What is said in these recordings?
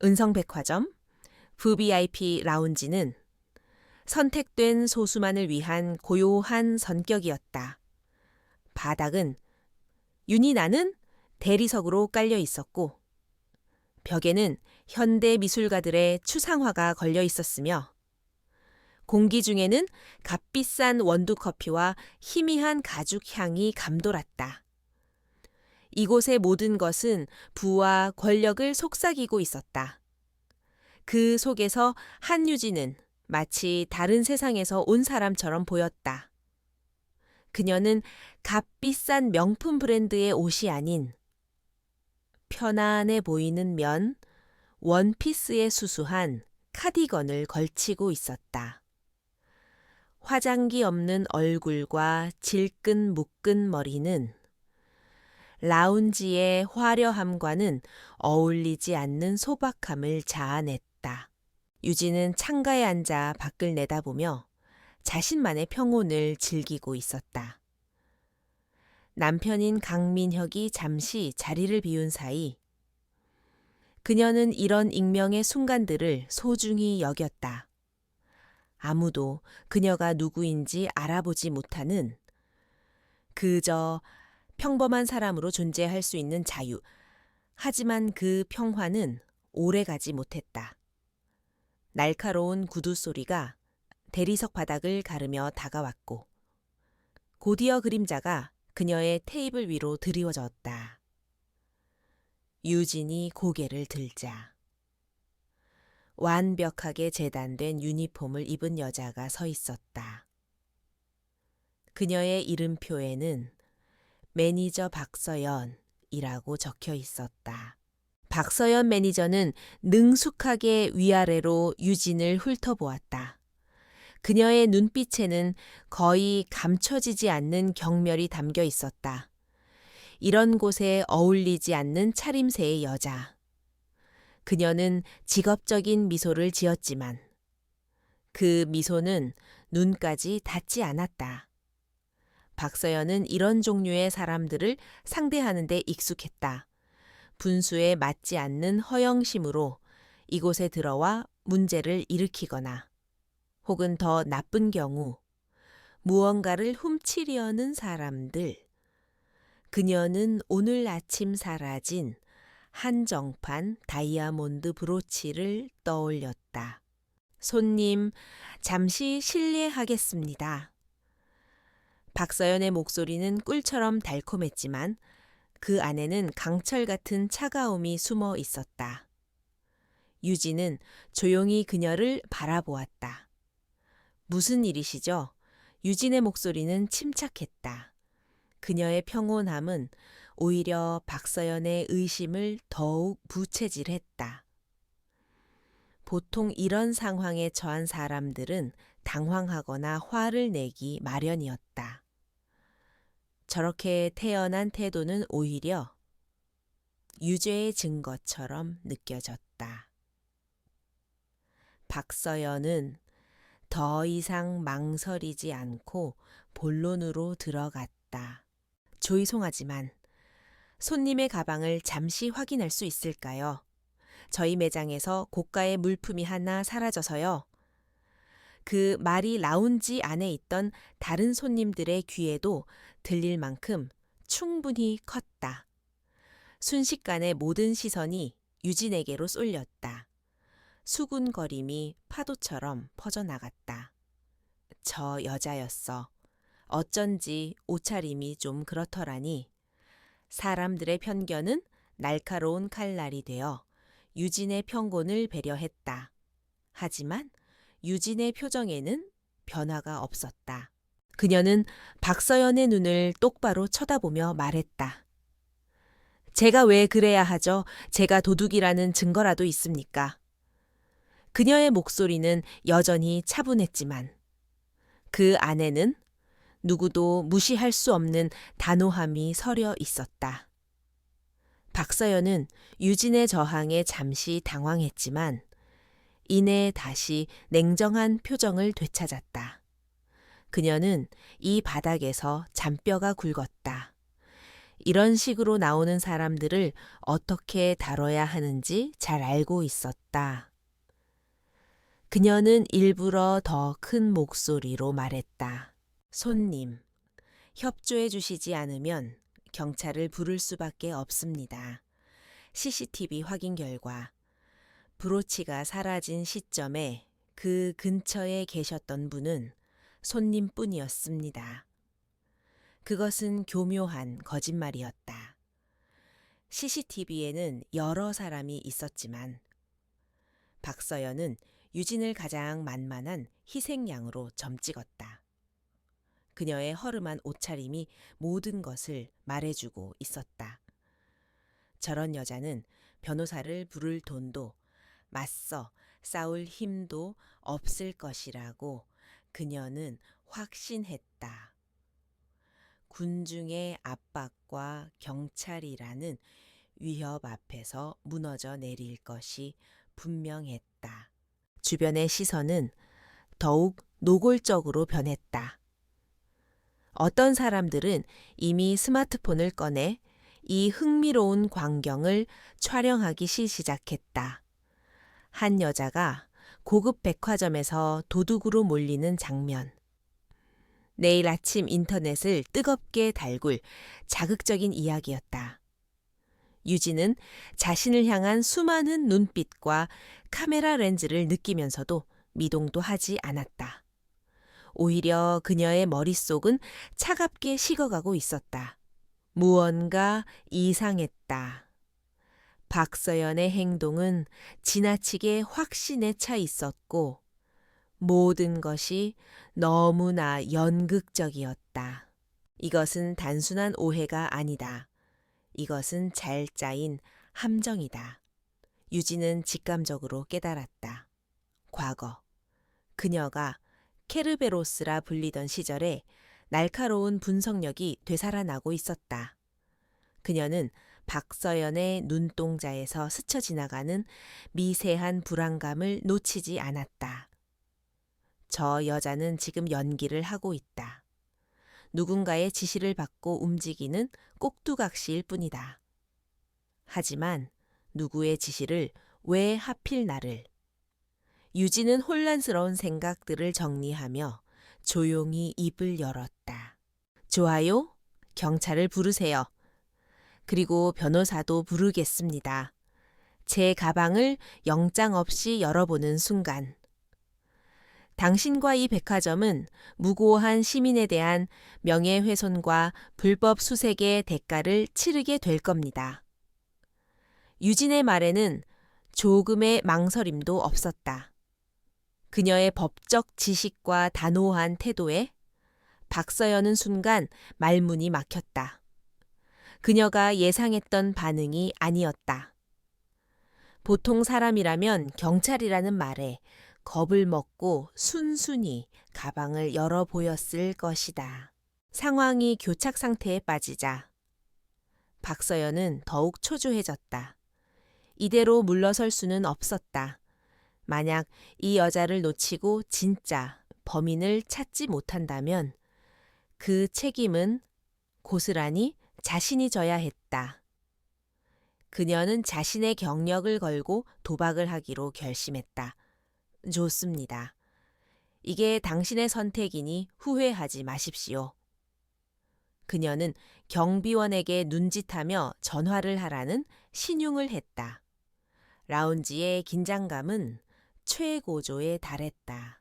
은성백화점 VIP 라운지는 선택된 소수만을 위한 고요한 선격이었다. 바닥은 윤이 나는 대리석으로 깔려 있었고 벽에는 현대 미술가들의 추상화가 걸려 있었으며 공기 중에는 값비싼 원두 커피와 희미한 가죽 향이 감돌았다. 이곳의 모든 것은 부와 권력을 속삭이고 있었다. 그 속에서 한유진은 마치 다른 세상에서 온 사람처럼 보였다. 그녀는 값비싼 명품 브랜드의 옷이 아닌 편안해 보이는 면, 원피스에 수수한 카디건을 걸치고 있었다. 화장기 없는 얼굴과 질끈 묶은 머리는 라운지의 화려함과는 어울리지 않는 소박함을 자아냈다. 유진은 창가에 앉아 밖을 내다보며 자신만의 평온을 즐기고 있었다. 남편인 강민혁이 잠시 자리를 비운 사이 그녀는 이런 익명의 순간들을 소중히 여겼다. 아무도 그녀가 누구인지 알아보지 못하는 그저 평범한 사람으로 존재할 수 있는 자유. 하지만 그 평화는 오래가지 못했다. 날카로운 구두 소리가 대리석 바닥을 가르며 다가왔고 곧이어 그림자가 그녀의 테이블 위로 드리워졌다. 유진이 고개를 들자 완벽하게 재단된 유니폼을 입은 여자가 서 있었다. 그녀의 이름표에는 매니저 박서연이라고 적혀 있었다. 박서연 매니저는 능숙하게 위아래로 유진을 훑어보았다. 그녀의 눈빛에는 거의 감춰지지 않는 경멸이 담겨 있었다. 이런 곳에 어울리지 않는 차림새의 여자. 그녀는 직업적인 미소를 지었지만 그 미소는 눈까지 닿지 않았다. 박서연은 이런 종류의 사람들을 상대하는 데 익숙했다. 분수에 맞지 않는 허영심으로 이곳에 들어와 문제를 일으키거나 혹은 더 나쁜 경우 무언가를 훔치려는 사람들. 그녀는 오늘 아침 사라진 한정판 다이아몬드 브로치를 떠올렸다. 손님, 잠시 실례하겠습니다. 박서연의 목소리는 꿀처럼 달콤했지만 그 안에는 강철 같은 차가움이 숨어 있었다. 유진은 조용히 그녀를 바라보았다. 무슨 일이시죠? 유진의 목소리는 침착했다. 그녀의 평온함은 오히려 박서연의 의심을 더욱 부채질했다. 보통 이런 상황에 처한 사람들은 당황하거나 화를 내기 마련이었다. 저렇게 태연한 태도는 오히려 유죄의 증거처럼 느껴졌다. 박서연은 더 이상 망설이지 않고 본론으로 들어갔다. 죄송하지만 손님의 가방을 잠시 확인할 수 있을까요? 저희 매장에서 고가의 물품이 하나 사라져서요. 그 말이 라운지 안에 있던 다른 손님들의 귀에도 들릴 만큼 충분히 컸다. 순식간에 모든 시선이 유진에게로 쏠렸다. 수군거림이 파도처럼 퍼져나갔다. 저 여자였어. 어쩐지 옷차림이 좀 그렇더라니. 사람들의 편견은 날카로운 칼날이 되어 유진의 평곤을 배려했다. 하지만 유진의 표정에는 변화가 없었다. 그녀는 박서연의 눈을 똑바로 쳐다보며 말했다. 제가 왜 그래야 하죠? 제가 도둑이라는 증거라도 있습니까? 그녀의 목소리는 여전히 차분했지만 그 안에는 누구도 무시할 수 없는 단호함이 서려 있었다. 박서연은 유진의 저항에 잠시 당황했지만 이내 다시 냉정한 표정을 되찾았다. 그녀는 이 바닥에서 잔뼈가 굵었다. 이런 식으로 나오는 사람들을 어떻게 다뤄야 하는지 잘 알고 있었다. 그녀는 일부러 더 큰 목소리로 말했다. 손님, 협조해 주시지 않으면 경찰을 부를 수밖에 없습니다. CCTV 확인 결과 브로치가 사라진 시점에 그 근처에 계셨던 분은 손님뿐이었습니다. 그것은 교묘한 거짓말이었다. CCTV에는 여러 사람이 있었지만 박서연은 유진을 가장 만만한 희생양으로 점찍었다. 그녀의 허름한 옷차림이 모든 것을 말해주고 있었다. 저런 여자는 변호사를 부를 돈도 맞서 싸울 힘도 없을 것이라고 그녀는 확신했다. 군중의 압박과 경찰이라는 위협 앞에서 무너져 내릴 것이 분명했다. 주변의 시선은 더욱 노골적으로 변했다. 어떤 사람들은 이미 스마트폰을 꺼내 이 흥미로운 광경을 촬영하기 시작했다. 한 여자가 고급 백화점에서 도둑으로 몰리는 장면. 내일 아침 인터넷을 뜨겁게 달굴 자극적인 이야기였다. 유진은 자신을 향한 수많은 눈빛과 카메라 렌즈를 느끼면서도 미동도 하지 않았다. 오히려 그녀의 머릿속은 차갑게 식어가고 있었다. 무언가 이상했다. 박서연의 행동은 지나치게 확신에 차 있었고 모든 것이 너무나 연극적이었다. 이것은 단순한 오해가 아니다. 이것은 잘 짜인 함정이다. 유진은 직감적으로 깨달았다. 과거, 그녀가 케르베로스라 불리던 시절에 날카로운 분석력이 되살아나고 있었다. 그녀는 박서연의 눈동자에서 스쳐 지나가는 미세한 불안감을 놓치지 않았다. 저 여자는 지금 연기를 하고 있다. 누군가의 지시를 받고 움직이는 꼭두각시일 뿐이다. 하지만 누구의 지시를 왜 하필 나를? 유진은 혼란스러운 생각들을 정리하며 조용히 입을 열었다. 좋아요. 경찰을 부르세요. 그리고 변호사도 부르겠습니다. 제 가방을 영장 없이 열어보는 순간. 당신과 이 백화점은 무고한 시민에 대한 명예훼손과 불법 수색의 대가를 치르게 될 겁니다. 유진의 말에는 조금의 망설임도 없었다. 그녀의 법적 지식과 단호한 태도에 박서연은 순간 말문이 막혔다. 그녀가 예상했던 반응이 아니었다. 보통 사람이라면 경찰이라는 말에 겁을 먹고 순순히 가방을 열어 보였을 것이다. 상황이 교착 상태에 빠지자 박서연은 더욱 초조해졌다. 이대로 물러설 수는 없었다. 만약 이 여자를 놓치고 진짜 범인을 찾지 못한다면 그 책임은 고스란히 자신이 져야 했다. 그녀는 자신의 경력을 걸고 도박을 하기로 결심했다. 좋습니다. 이게 당신의 선택이니 후회하지 마십시오. 그녀는 경비원에게 눈짓하며 전화를 하라는 신용을 했다. 라운지의 긴장감은 최고조에 달했다.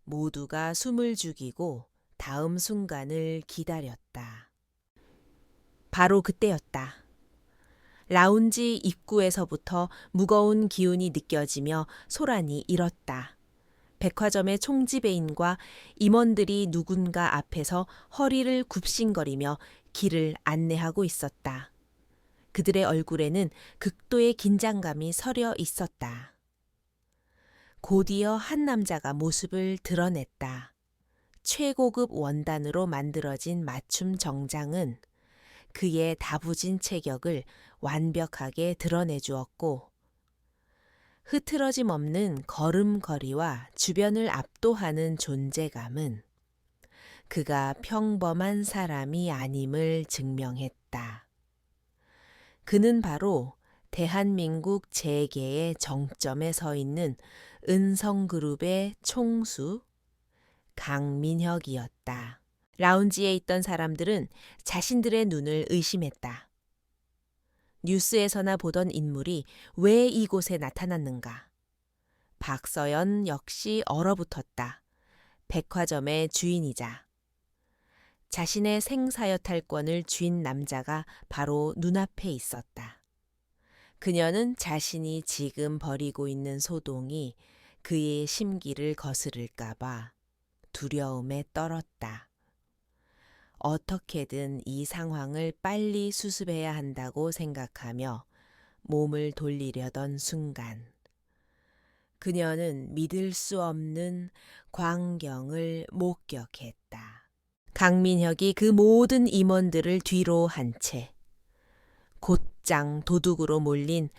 모두가 숨을 죽이고 다음 순간을 기다렸다. 바로 그때였다. 라운지 입구에서부터 무거운 기운이 느껴지며 소란이 일었다. 백화점의 총지배인과 임원들이 누군가 앞에서 허리를 굽신거리며 길을 안내하고 있었다. 그들의 얼굴에는 극도의 긴장감이 서려 있었다. 곧이어 한 남자가 모습을 드러냈다. 최고급 원단으로 만들어진 맞춤 정장은 그의 다부진 체격을 완벽하게 드러내주었고 흐트러짐 없는 걸음걸이와 주변을 압도하는 존재감은 그가 평범한 사람이 아님을 증명했다. 그는 바로 대한민국 재계의 정점에 서 있는 은성그룹의 총수 강민혁이었다. 라운지에 있던 사람들은 자신들의 눈을 의심했다. 뉴스에서나 보던 인물이 왜 이곳에 나타났는가? 박서연 역시 얼어붙었다. 백화점의 주인이자 자신의 생사여탈권을 쥔 남자가 바로 눈앞에 있었다. 그녀는 자신이 지금 벌이고 있는 소동이 그의 심기를 거스를까봐 두려움에 떨었다. 어떻게든 이 상황을 빨리 수습해야 한다고 생각하며 몸을 돌리려던 순간 그녀는 믿을 수 없는 광경을 목격했다. 강민혁이 그 모든 임원들을 뒤로 한 채 곧장 도둑으로 몰린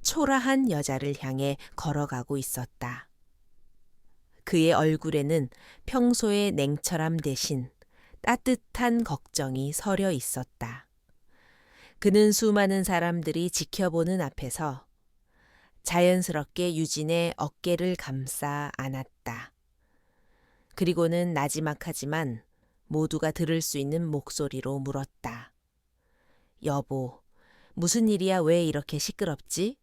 초라한 여자를 향해 걸어가고 있었다. 그의 얼굴에는 평소의 냉철함 대신 따뜻한 걱정이 서려 있었다. 그는 수많은 사람들이 지켜보는 앞에서 자연스럽게 유진의 어깨를 감싸 안았다. 그리고는 나지막하지만 모두가 들을 수 있는 목소리로 물었다. 여보, 무슨 일이야? 왜 이렇게 시끄럽지?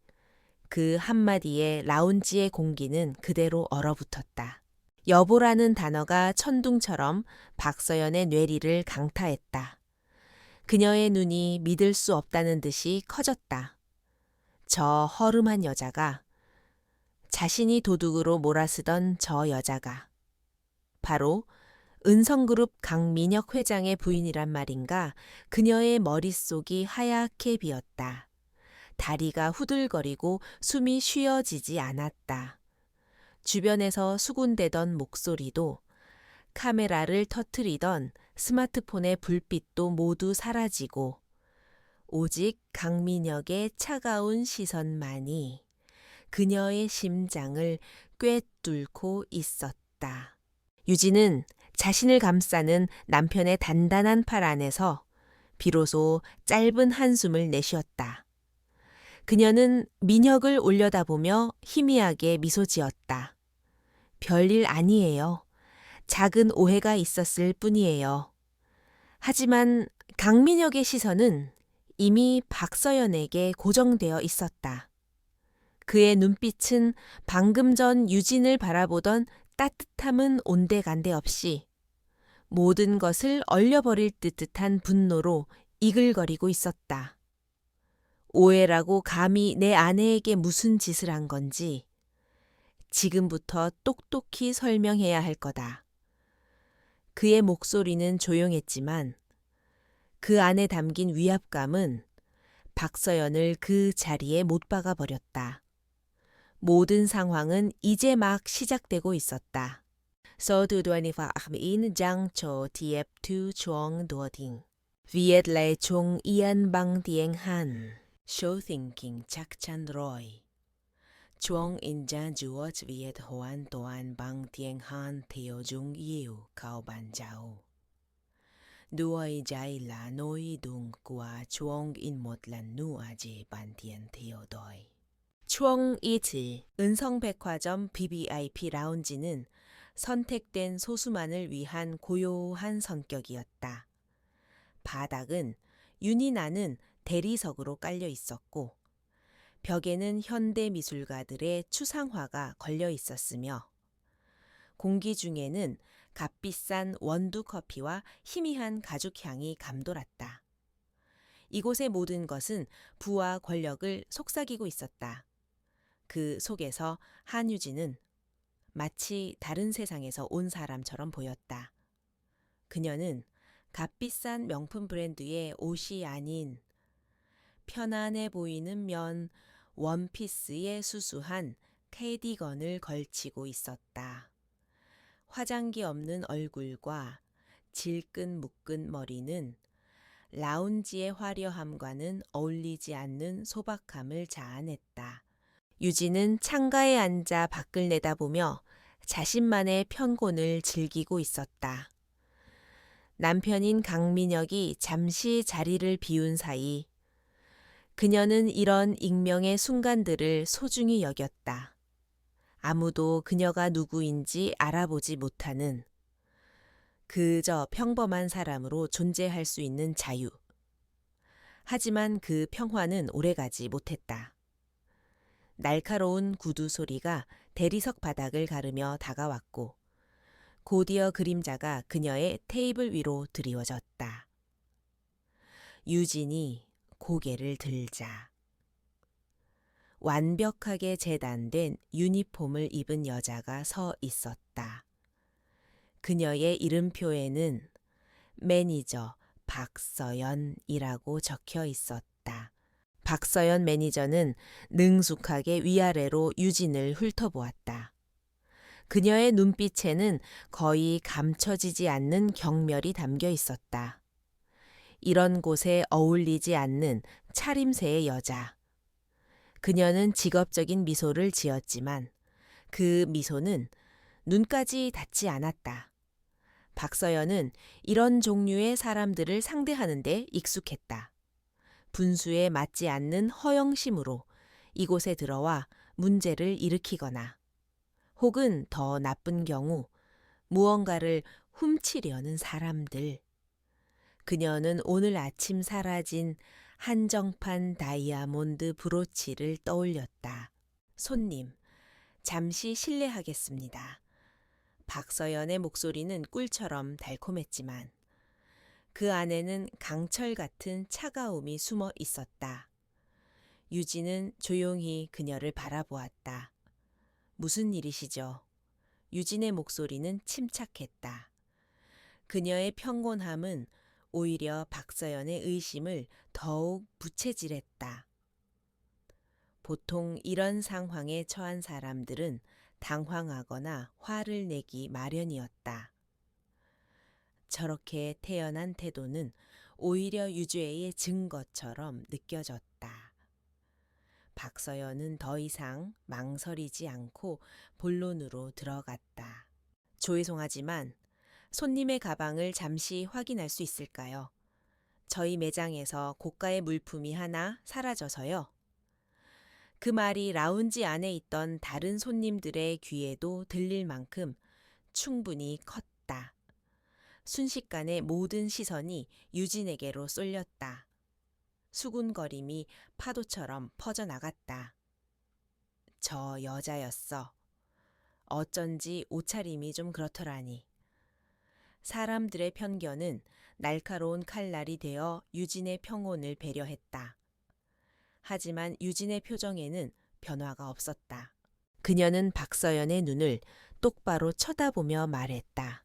그 한마디에 라운지의 공기는 그대로 얼어붙었다. 여보라는 단어가 천둥처럼 박서연의 뇌리를 강타했다. 그녀의 눈이 믿을 수 없다는 듯이 커졌다. 저 허름한 여자가, 자신이 도둑으로 몰아쓰던 저 여자가 바로 은성그룹 강민혁 회장의 부인이란 말인가. 그녀의 머릿속이 하얗게 비었다. 다리가 후들거리고 숨이 쉬어지지 않았다. 주변에서 수군대던 목소리도 카메라를 터트리던 스마트폰의 불빛도 모두 사라지고 오직 강민혁의 차가운 시선만이 그녀의 심장을 꿰뚫고 있었다. 유진은 자신을 감싸는 남편의 단단한 팔 안에서 비로소 짧은 한숨을 내쉬었다. 그녀는 민혁을 올려다보며 희미하게 미소 지었다. 별일 아니에요. 작은 오해가 있었을 뿐이에요. 하지만 강민혁의 시선은 이미 박서연에게 고정되어 있었다. 그의 눈빛은 방금 전 유진을 바라보던 따뜻함은 온데간데 없이 모든 것을 얼려버릴 듯한 분노로 이글거리고 있었다. 오해라고 감히 내 아내에게 무슨 짓을 한 건지 지금부터 똑똑히 설명해야 할 거다. 그의 목소리는 조용했지만 그 안에 담긴 위압감은 박서연을 그 자리에 못 박아 버렸다. 모든 상황은 이제 막 시작되고 있었다. So tu đôi ni phạc in giang cho thiệp tu chuông đùa thình. Viết lại chung yên bằng tiếng Hàn. Số thinking chắc chắn rồi. Chuông in giang chuột viết hoàn toàn bằng tiếng Hàn theo dung yêu cao ban giáo. Đuôi dài là nỗi đùng của chuông in một lần nữa chỉ bằng tiếng theo đôi. 추억 이츠 은성백화점 BBIP 라운지는 선택된 소수만을 위한 고요한 성격이었다. 바닥은 윤이 나는 대리석으로 깔려 있었고 벽에는 현대 미술가들의 추상화가 걸려 있었으며 공기 중에는 값비싼 원두 커피와 희미한 가죽향이 감돌았다. 이곳의 모든 것은 부와 권력을 속삭이고 있었다. 그 속에서 한유진은 마치 다른 세상에서 온 사람처럼 보였다. 그녀는 값비싼 명품 브랜드의 옷이 아닌 편안해 보이는 면 원피스에 수수한 캐디건을 걸치고 있었다. 화장기 없는 얼굴과 질끈 묶은 머리는 라운지의 화려함과는 어울리지 않는 소박함을 자아냈다. 유진은 창가에 앉아 밖을 내다보며 자신만의 편곤을 즐기고 있었다. 남편인 강민혁이 잠시 자리를 비운 사이 그녀는 이런 익명의 순간들을 소중히 여겼다. 아무도 그녀가 누구인지 알아보지 못하는 그저 평범한 사람으로 존재할 수 있는 자유. 하지만 그 평화는 오래가지 못했다. 날카로운 구두 소리가 대리석 바닥을 가르며 다가왔고 곧이어 그림자가 그녀의 테이블 위로 드리워졌다. 유진이 고개를 들자. 완벽하게 재단된 유니폼을 입은 여자가 서 있었다. 그녀의 이름표에는 매니저 박서연이라고 적혀 있었다. 박서연 매니저는 능숙하게 위아래로 유진을 훑어보았다. 그녀의 눈빛에는 거의 감춰지지 않는 경멸이 담겨 있었다. 이런 곳에 어울리지 않는 차림새의 여자. 그녀는 직업적인 미소를 지었지만 그 미소는 눈까지 닿지 않았다. 박서연은 이런 종류의 사람들을 상대하는데 익숙했다. 분수에 맞지 않는 허영심으로 이곳에 들어와 문제를 일으키거나 혹은 더 나쁜 경우 무언가를 훔치려는 사람들. 그녀는 오늘 아침 사라진 한정판 다이아몬드 브로치를 떠올렸다. 손님, 잠시 실례하겠습니다. 박서연의 목소리는 꿀처럼 달콤했지만 그 안에는 강철 같은 차가움이 숨어 있었다. 유진은 조용히 그녀를 바라보았다. 무슨 일이시죠? 유진의 목소리는 침착했다. 그녀의 평온함은 오히려 박서연의 의심을 더욱 부채질했다. 보통 이런 상황에 처한 사람들은 당황하거나 화를 내기 마련이었다. 저렇게 태연한 태도는 오히려 유죄의 증거처럼 느껴졌다. 박서연은 더 이상 망설이지 않고 본론으로 들어갔다. 죄송하지만 손님의 가방을 잠시 확인할 수 있을까요? 저희 매장에서 고가의 물품이 하나 사라져서요. 그 말이 라운지 안에 있던 다른 손님들의 귀에도 들릴 만큼 충분히 컸다. 순식간에 모든 시선이 유진에게로 쏠렸다. 수군거림이 파도처럼 퍼져나갔다. 저 여자였어. 어쩐지 옷차림이 좀 그렇더라니. 사람들의 편견은 날카로운 칼날이 되어 유진의 평온을 배려했다. 하지만 유진의 표정에는 변화가 없었다. 그녀는 박서연의 눈을 똑바로 쳐다보며 말했다.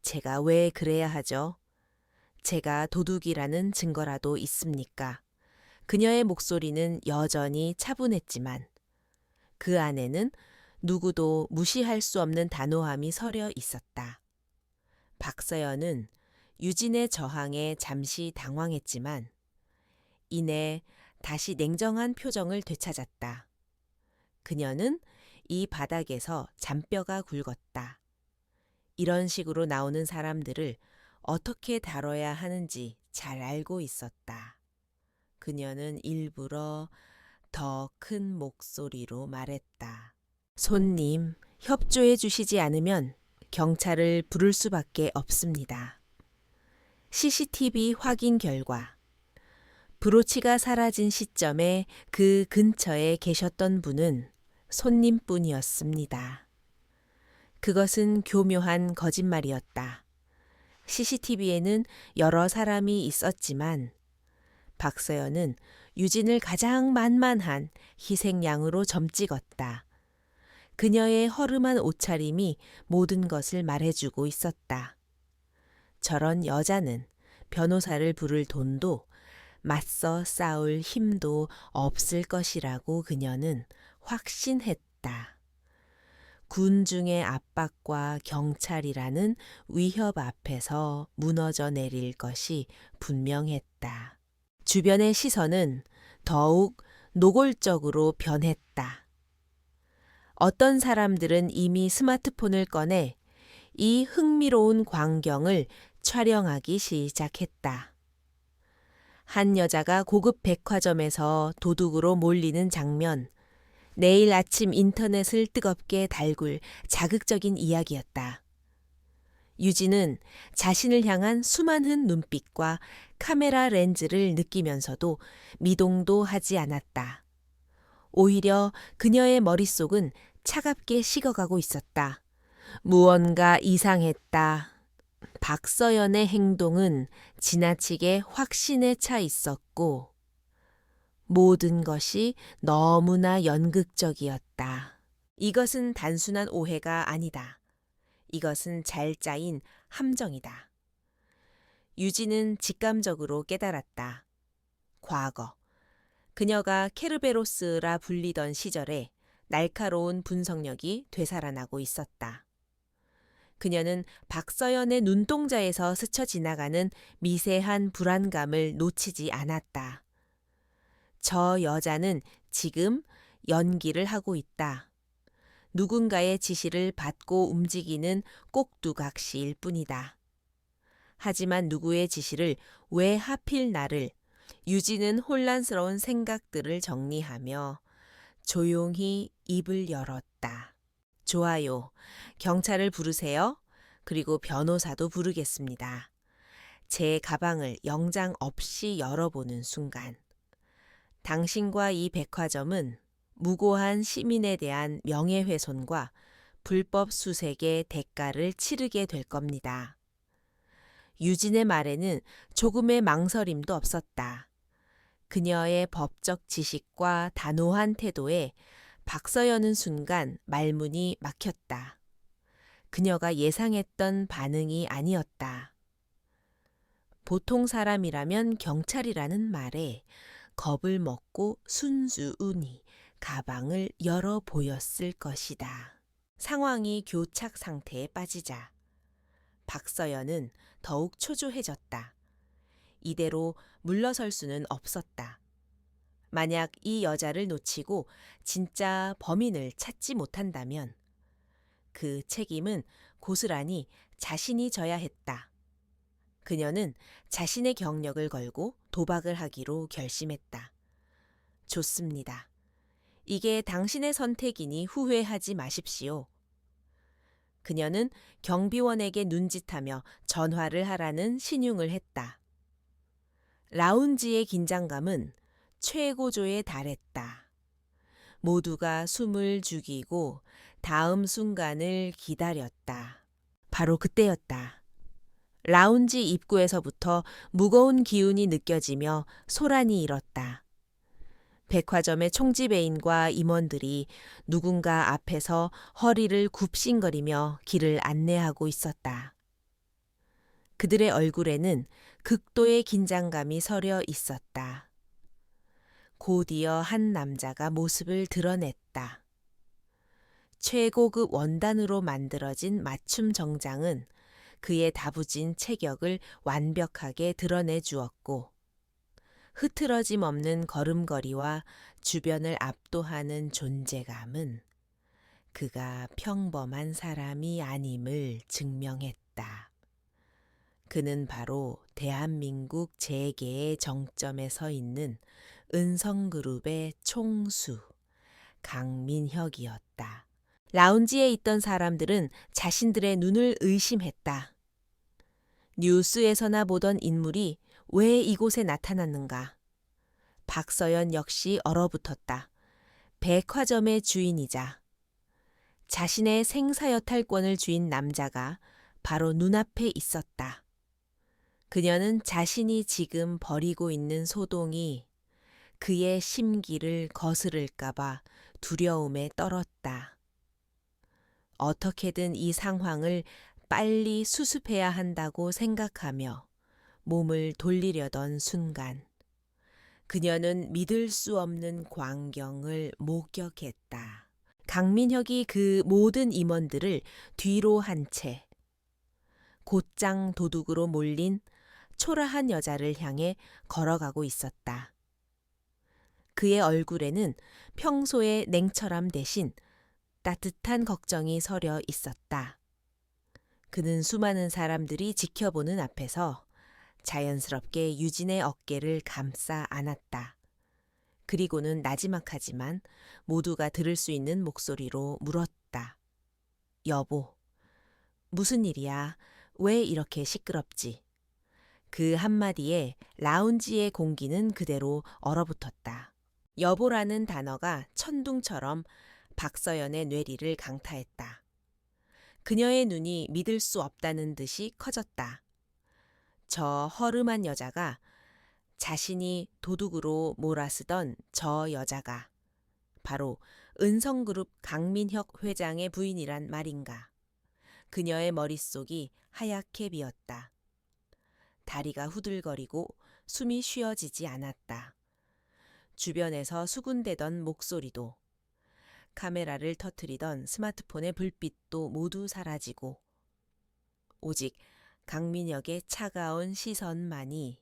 제가 왜 그래야 하죠? 제가 도둑이라는 증거라도 있습니까? 그녀의 목소리는 여전히 차분했지만 그 안에는 누구도 무시할 수 없는 단호함이 서려 있었다. 박서연은 유진의 저항에 잠시 당황했지만 이내 다시 냉정한 표정을 되찾았다. 그녀는 이 바닥에서 잔뼈가 굵었다. 이런 식으로 나오는 사람들을 어떻게 다뤄야 하는지 잘 알고 있었다. 그녀는 일부러 더 큰 목소리로 말했다. 손님, 협조해 주시지 않으면 경찰을 부를 수밖에 없습니다. CCTV 확인 결과 브로치가 사라진 시점에 그 근처에 계셨던 분은 손님뿐이었습니다. 그것은 교묘한 거짓말이었다. CCTV에는 여러 사람이 있었지만 박서연은 유진을 가장 만만한 희생양으로 점찍었다. 그녀의 허름한 옷차림이 모든 것을 말해주고 있었다. 저런 여자는 변호사를 부를 돈도 맞서 싸울 힘도 없을 것이라고 그녀는 확신했다. 군중의 압박과 경찰이라는 위협 앞에서 무너져 내릴 것이 분명했다. 주변의 시선은 더욱 노골적으로 변했다. 어떤 사람들은 이미 스마트폰을 꺼내 이 흥미로운 광경을 촬영하기 시작했다. 한 여자가 고급 백화점에서 도둑으로 몰리는 장면, 내일 아침 인터넷을 뜨겁게 달굴 자극적인 이야기였다. 유진은 자신을 향한 수많은 눈빛과 카메라 렌즈를 느끼면서도 미동도 하지 않았다. 오히려 그녀의 머릿속은 차갑게 식어가고 있었다. 무언가 이상했다. 박서연의 행동은 지나치게 확신에 차 있었고 모든 것이 너무나 연극적이었다. 이것은 단순한 오해가 아니다. 이것은 잘 짜인 함정이다. 유진은 직감적으로 깨달았다. 과거, 그녀가 케르베로스라 불리던 시절에 날카로운 분석력이 되살아나고 있었다. 그녀는 박서연의 눈동자에서 스쳐 지나가는 미세한 불안감을 놓치지 않았다. 저 여자는 지금 연기를 하고 있다. 누군가의 지시를 받고 움직이는 꼭두각시일 뿐이다. 하지만 누구의 지시를 왜 하필 나를, 유진은 혼란스러운 생각들을 정리하며 조용히 입을 열었다. 좋아요. 경찰을 부르세요. 그리고 변호사도 부르겠습니다. 제 가방을 영장 없이 열어보는 순간, 당신과 이 백화점은 무고한 시민에 대한 명예훼손과 불법 수색의 대가를 치르게 될 겁니다. 유진의 말에는 조금의 망설임도 없었다. 그녀의 법적 지식과 단호한 태도에 박서연은 순간 말문이 막혔다. 그녀가 예상했던 반응이 아니었다. 보통 사람이라면 경찰이라는 말에 겁을 먹고 순수운이 가방을 열어 보였을 것이다. 상황이 교착 상태에 빠지자 박서연은 더욱 초조해졌다. 이대로 물러설 수는 없었다. 만약 이 여자를 놓치고 진짜 범인을 찾지 못한다면 그 책임은 고스란히 자신이 져야 했다. 그녀는 자신의 경력을 걸고 도박을 하기로 결심했다. 좋습니다. 이게 당신의 선택이니 후회하지 마십시오. 그녀는 경비원에게 눈짓하며 전화를 하라는 신용을 했다. 라운지의 긴장감은 최고조에 달했다. 모두가 숨을 죽이고 다음 순간을 기다렸다. 바로 그때였다. 라운지 입구에서부터 무거운 기운이 느껴지며 소란이 일었다. 백화점의 총지배인과 임원들이 누군가 앞에서 허리를 굽신거리며 길을 안내하고 있었다. 그들의 얼굴에는 극도의 긴장감이 서려 있었다. 곧이어 한 남자가 모습을 드러냈다. 최고급 원단으로 만들어진 맞춤 정장은 그의 다부진 체격을 완벽하게 드러내 주었고 흐트러짐 없는 걸음걸이와 주변을 압도하는 존재감은 그가 평범한 사람이 아님을 증명했다. 그는 바로 대한민국 재계의 정점에 서 있는 은성그룹의 총수 강민혁이었다. 라운지에 있던 사람들은 자신들의 눈을 의심했다. 뉴스에서나 보던 인물이 왜 이곳에 나타났는가? 박서연 역시 얼어붙었다. 백화점의 주인이자 자신의 생사여탈권을 쥐인 남자가 바로 눈앞에 있었다. 그녀는 자신이 지금 벌이고 있는 소동이 그의 심기를 거스를까봐 두려움에 떨었다. 어떻게든 이 상황을 빨리 수습해야 한다고 생각하며 몸을 돌리려던 순간 그녀는 믿을 수 없는 광경을 목격했다. 강민혁이 그 모든 임원들을 뒤로 한 채 곧장 도둑으로 몰린 초라한 여자를 향해 걸어가고 있었다. 그의 얼굴에는 평소의 냉철함 대신 따뜻한 걱정이 서려 있었다. 그는 수많은 사람들이 지켜보는 앞에서 자연스럽게 유진의 어깨를 감싸 안았다. 그리고는 나지막하지만 모두가 들을 수 있는 목소리로 물었다. 여보, 무슨 일이야? 왜 이렇게 시끄럽지? 그 한마디에 라운지의 공기는 그대로 얼어붙었다. 여보라는 단어가 천둥처럼 박서연의 뇌리를 강타했다. 그녀의 눈이 믿을 수 없다는 듯이 커졌다. 저 허름한 여자가, 자신이 도둑으로 몰아쓰던 저 여자가 바로 은성그룹 강민혁 회장의 부인이란 말인가. 그녀의 머릿속이 하얗게 비었다. 다리가 후들거리고 숨이 쉬어지지 않았다. 주변에서 수군대던 목소리도, 카메라를 터뜨리던 스마트폰의 불빛도 모두 사라지고 오직 강민혁의 차가운 시선만이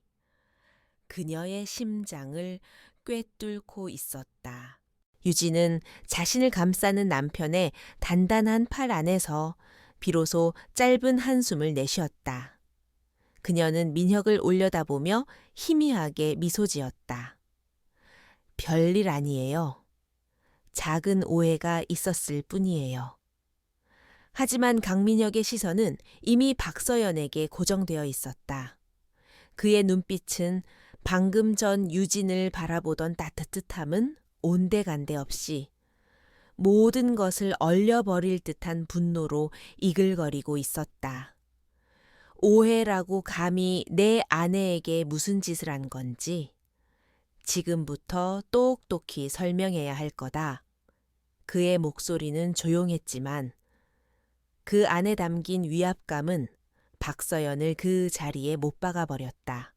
그녀의 심장을 꿰뚫고 있었다. 유진은 자신을 감싸는 남편의 단단한 팔 안에서 비로소 짧은 한숨을 내쉬었다. 그녀는 민혁을 올려다보며 희미하게 미소 지었다. 별일 아니에요. 작은 오해가 있었을 뿐이에요. 하지만 강민혁의 시선은 이미 박서연에게 고정되어 있었다. 그의 눈빛은 방금 전 유진을 바라보던 따뜻함은 온데간데 없이 모든 것을 얼려버릴 듯한 분노로 이글거리고 있었다. 오해라고 감히 내 아내에게 무슨 짓을 한 건지 지금부터 똑똑히 설명해야 할 거다. 그의 목소리는 조용했지만 그 안에 담긴 위압감은 박서연을 그 자리에 못 박아버렸다.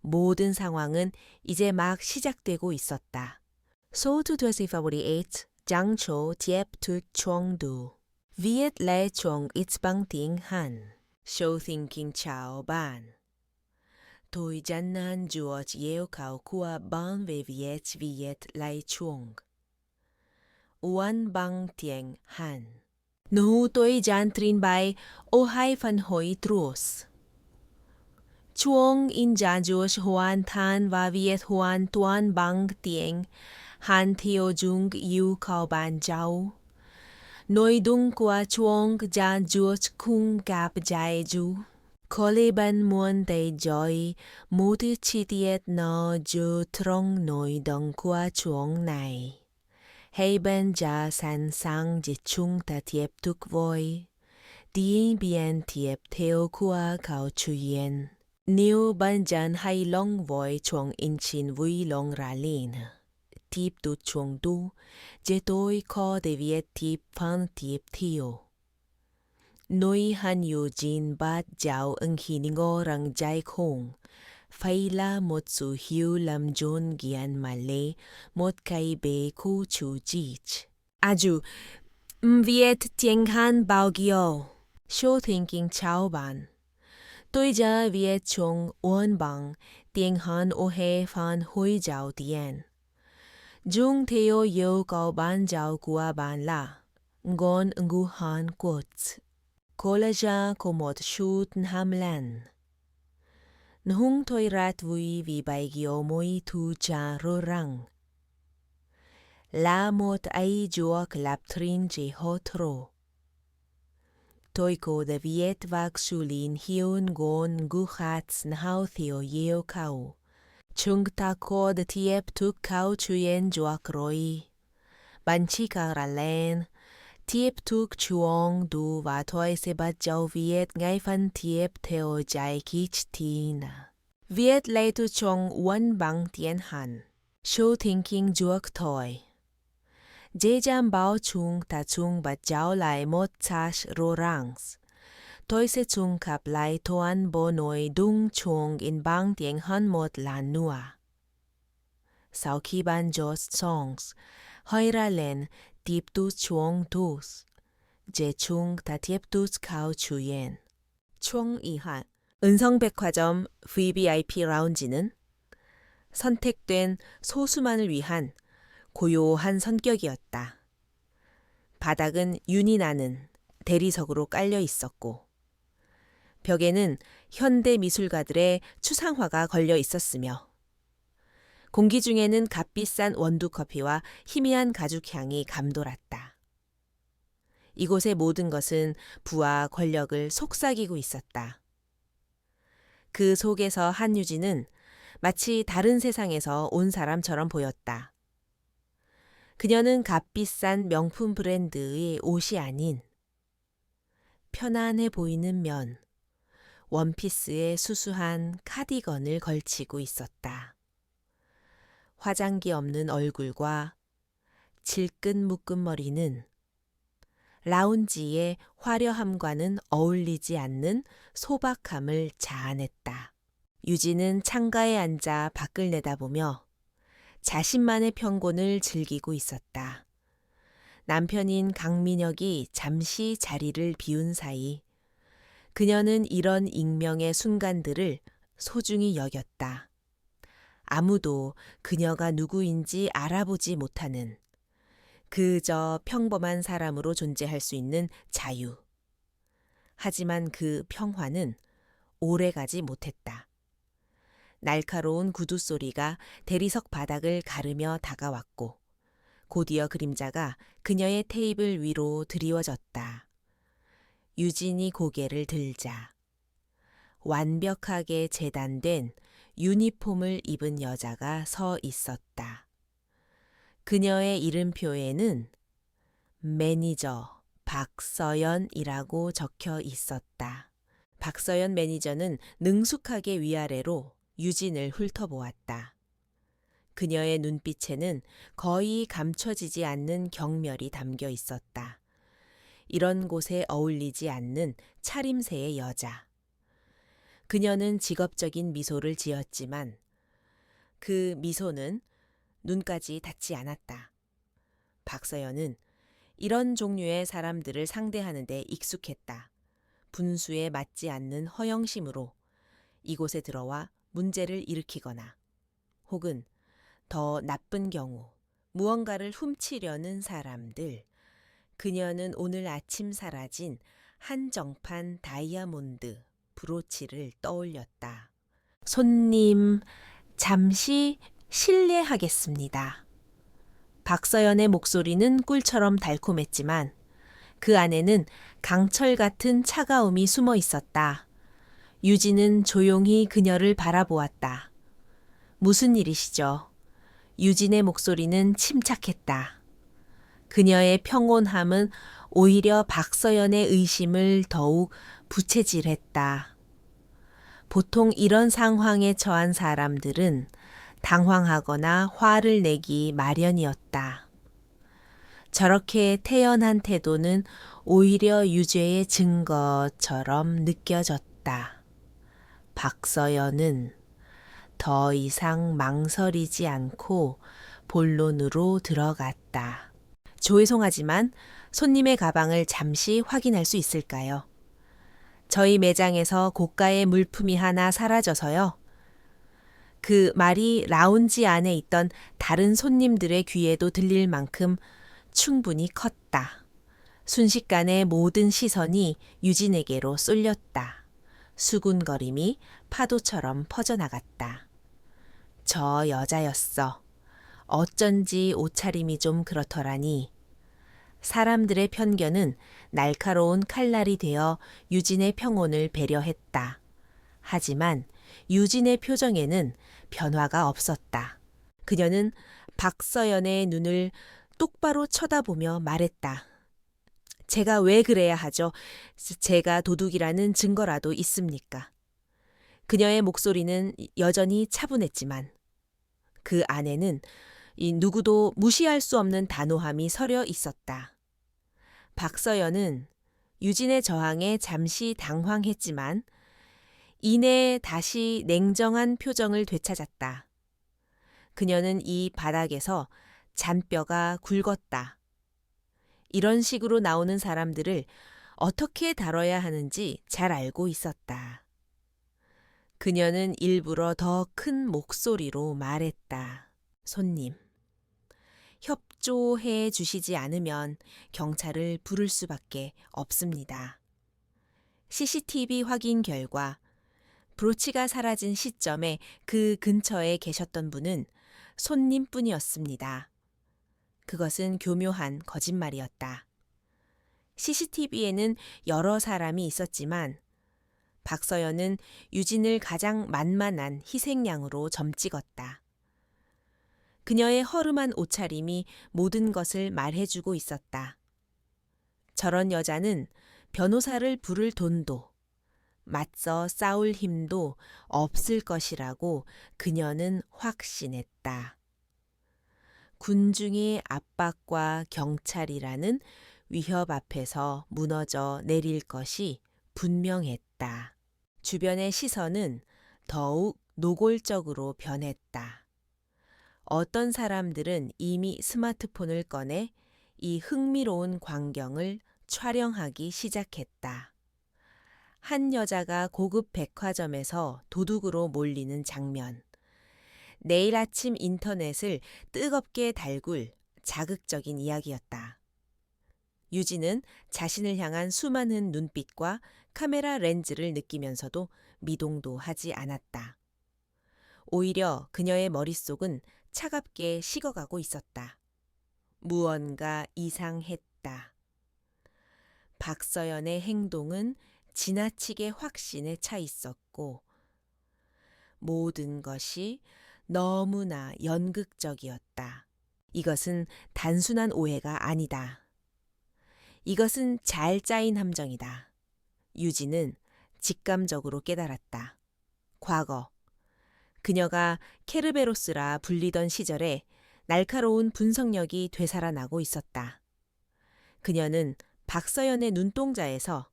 모든 상황은 이제 막 시작되고 있었다. Số thứ 48, Giang Cho Tiep Thuc Chuang Du. Viet Lai Chuang It's Bang Tiếng Hàn. Show Thinking Chao Ban. Tôi chẳng nan chuột yêu cầu của ban về Viet Lai Chuang. Uan Bang Tiếng Hàn. Nu tôi chẳng trin bay o hai phần hoi trus. Chuang in Jan Josh Hoan Tan và Viet Hoan Tuan Bang Tiếng Han Theo Jung Yu Cao Ban Giao. Noi Dung Qua Chuang Jan Josh Kung Gap Jai Ju. Kole Ban Muan Day Joy Modu Chi Tiet No Ju Trong Noi Dong Qua Chuang Này. Hay Ban Ja San Sang Jit Chung Ta Tiep Tuk Voi. Đi Bien Tiep Theo Qua Cao Chuyen. Nếu Ban Jan Hay Long Voi Chuang In Chin Vui Long Ra Lin. Tiep Tu Chuang Du. Je Tôi Ko De Viet Tiep Phan Tiep Theo. Noi Han Yu Jin Bat Giao Ưng Hi Ngo Rang Jai Khong. Phai La Một Su Hiu Lam John Gian Malay Một Kai Be Ku Chu Jich. 아주 Viet Tiếng Han Bao Gio. Show Thinking Chao Ban. Tôi giờ Viet Chung Uan Bang Tiếng Han O He Phan Hoi Giao Tien. Jung Theo Yo Cao Ban Giao Qua Ban La. Ngon Ngu Han Quotes. Collaja Komot Shoot Hamlan. Nhung Toi Rat Vui Vi Bai Gio Moi Tu Cha Ro Rang. La Mot Ai Joak Lap Trin Je Ho Tro. Toi Ko De Viet Vak Sulin Hiun Gon Gu Hats Nhao Theo Yeo Cao. Chung Ta Ko De Tiep Tuk Cao Chuyen Joak Roi. Ban Chi Ka Ra Len. Tiep Tuk Chuang Du và Thôi Se Bat Giao Viet Ngay Phan Tiep Theo Jai Kich Tina. Viet Lai Tu Chuang Uan Bang Tien Han. Show Thinking Juak Thôi. Dê Jam Bao Chung Ta Chung Bat Giao Lai Mot Chash Ro Rangs. Thôi Se Chung Kap Lai Toan Bo Noi Dung Chung In Bang Tien Han Mot Lan Nua. Sau khi ban Jos Songs. Hoi Ra Len Tiep Tu Chuang Dus. Je Chung Ta Tiep Tu Cao Chuyen. 총 2화. 은성백화점 VVIP 라운지는 선택된 소수만을 위한 고요한 성격이었다. 바닥은 윤이 나는 대리석으로 깔려 있었고 벽에는 현대 미술가들의 추상화가 걸려 있었으며 공기 중에는 값비싼 원두커피와 희미한 가죽향이 감돌았다. 이곳의 모든 것은 부와 권력을 속삭이고 있었다. 그 속에서 한유진은 마치 다른 세상에서 온 사람처럼 보였다. 그녀는 값비싼 명품 브랜드의 옷이 아닌 편안해 보이는 면, 원피스에 수수한 카디건을 걸치고 있었다. 화장기 없는 얼굴과 질끈 묶은 머리는 라운지의 화려함과는 어울리지 않는 소박함을 자아냈다. 유진은 창가에 앉아 밖을 내다보며 자신만의 평곤을 즐기고 있었다. 남편인 강민혁이 잠시 자리를 비운 사이 그녀는 이런 익명의 순간들을 소중히 여겼다. 아무도 그녀가 누구인지 알아보지 못하는 그저 평범한 사람으로 존재할 수 있는 자유. 하지만 그 평화는 오래가지 못했다. 날카로운 구두 소리가 대리석 바닥을 가르며 다가왔고 곧이어 그림자가 그녀의 테이블 위로 드리워졌다. 유진이 고개를 들자 완벽하게 재단된 유니폼을 입은 여자가 서 있었다. 그녀의 이름표에는 매니저 박서연이라고 적혀 있었다. 박서연 매니저는 능숙하게 위아래로 유진을 훑어보았다. 그녀의 눈빛에는 거의 감춰지지 않는 경멸이 담겨 있었다. 이런 곳에 어울리지 않는 차림새의 여자. 그녀는 직업적인 미소를 지었지만 그 미소는 눈까지 닿지 않았다. 박서연은 이런 종류의 사람들을 상대하는 데 익숙했다. 분수에 맞지 않는 허영심으로 이곳에 들어와 문제를 일으키거나 혹은 더 나쁜 경우 무언가를 훔치려는 사람들. 그녀는 오늘 아침 사라진 한정판 다이아몬드 브로치를 떠올렸다. 손님, 잠시 실례하겠습니다. 박서연의 목소리는 꿀처럼 달콤했지만 그 안에는 강철 같은 차가움이 숨어 있었다. 유진은 조용히 그녀를 바라보았다. 무슨 일이시죠? 유진의 목소리는 침착했다. 그녀의 평온함은 오히려 박서연의 의심을 더욱 부채질했다. 보통 이런 상황에 처한 사람들은 당황하거나 화를 내기 마련이었다. 저렇게 태연한 태도는 오히려 유죄의 증거처럼 느껴졌다. 박서연은 더 이상 망설이지 않고 본론으로 들어갔다. 죄송하지만 손님의 가방을 잠시 확인할 수 있을까요? 저희 매장에서 고가의 물품이 하나 사라져서요. 그 말이 라운지 안에 있던 다른 손님들의 귀에도 들릴 만큼 충분히 컸다. 순식간에 모든 시선이 유진에게로 쏠렸다. 수군거림이 파도처럼 퍼져나갔다. 저 여자였어. 어쩐지 옷차림이 좀 그렇더라니. 사람들의 편견은 날카로운 칼날이 되어 유진의 평온을 배려했다. 하지만 유진의 표정에는 변화가 없었다. 그녀는 박서연의 눈을 똑바로 쳐다보며 말했다. 제가 왜 그래야 하죠? 제가 도둑이라는 증거라도 있습니까? 그녀의 목소리는 여전히 차분했지만 그 안에는 누구도 무시할 수 없는 단호함이 서려 있었다. 박서연은 유진의 저항에 잠시 당황했지만 이내 다시 냉정한 표정을 되찾았다. 그녀는 이 바닥에서 잔뼈가 굵었다. 이런 식으로 나오는 사람들을 어떻게 다뤄야 하는지 잘 알고 있었다. 그녀는 일부러 더 큰 목소리로 말했다. 손님, 협조해 주시지 않으면 경찰을 부를 수밖에 없습니다. CCTV 확인 결과 브로치가 사라진 시점에 그 근처에 계셨던 분은 손님뿐이었습니다. 그것은 교묘한 거짓말이었다. CCTV에는 여러 사람이 있었지만 박서연은 유진을 가장 만만한 희생양으로 점찍었다. 그녀의 허름한 옷차림이 모든 것을 말해주고 있었다. 저런 여자는 변호사를 부를 돈도 맞서 싸울 힘도 없을 것이라고 그녀는 확신했다. 군중의 압박과 경찰이라는 위협 앞에서 무너져 내릴 것이 분명했다. 주변의 시선은 더욱 노골적으로 변했다. 어떤 사람들은 이미 스마트폰을 꺼내 이 흥미로운 광경을 촬영하기 시작했다. 한 여자가 고급 백화점에서 도둑으로 몰리는 장면. 내일 아침 인터넷을 뜨겁게 달굴 자극적인 이야기였다. 유진은 자신을 향한 수많은 눈빛과 카메라 렌즈를 느끼면서도 미동도 하지 않았다. 오히려 그녀의 머릿속은 차갑게 식어가고 있었다. 무언가 이상했다. 박서연의 행동은 지나치게 확신에 차 있었고 모든 것이 너무나 연극적이었다. 이것은 단순한 오해가 아니다. 이것은 잘 짜인 함정이다. 유진은 직감적으로 깨달았다. 과거, 그녀가 케르베로스라 불리던 시절에 날카로운 분석력이 되살아나고 있었다. 그녀는 박서연의 눈동자에서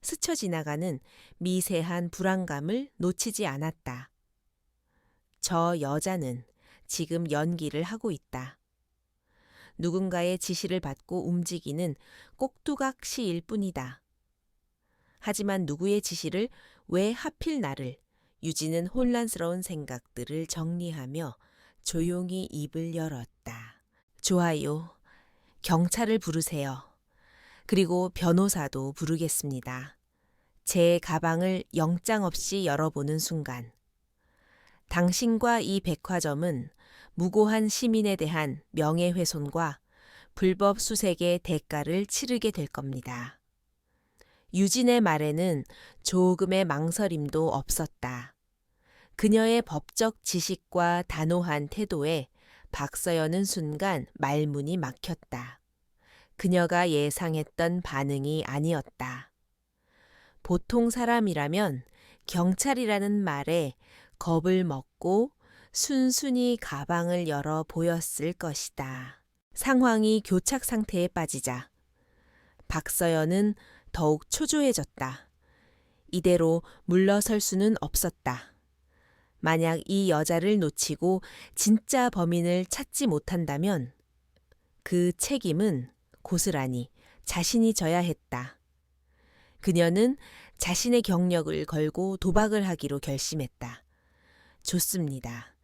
스쳐 지나가는 미세한 불안감을 놓치지 않았다. 저 여자는 지금 연기를 하고 있다. 누군가의 지시를 받고 움직이는 꼭두각 시일 뿐이다. 하지만 누구의 지시를 왜 하필 나를 유진은 혼란스러운 생각들을 정리하며 조용히 입을 열었다. 좋아요. 경찰을 부르세요. 그리고 변호사도 부르겠습니다. 제 가방을 영장 없이 열어보는 순간 당신과 이 백화점은 무고한 시민에 대한 명예훼손과 불법 수색의 대가를 치르게 될 겁니다. 유진의 말에는 조금의 망설임도 없었다. 그녀의 법적 지식과 단호한 태도에 박서연은 순간 말문이 막혔다. 그녀가 예상했던 반응이 아니었다. 보통 사람이라면 경찰이라는 말에 겁을 먹고 순순히 가방을 열어 보였을 것이다. 상황이 교착 상태에 빠지자 박서연은 더욱 초조해졌다. 이대로 물러설 수는 없었다. 만약 이 여자를 놓치고 진짜 범인을 찾지 못한다면 그 책임은 고스란히 자신이 져야 했다. 그녀는 자신의 경력을 걸고 도박을 하기로 결심했다. 좋습니다.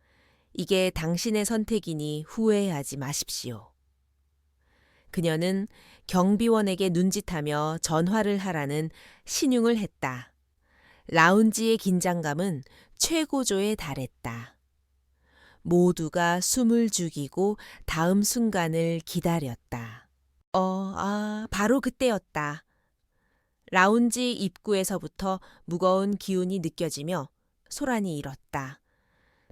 이게 당신의 선택이니 후회하지 마십시오. 그녀는 경비원에게 눈짓하며 전화를 하라는 신용을 했다. 라운지의 긴장감은 최고조에 달했다. 모두가 숨을 죽이고 다음 순간을 기다렸다. 바로 그때였다. 라운지 입구에서부터 무거운 기운이 느껴지며 소란이 일었다.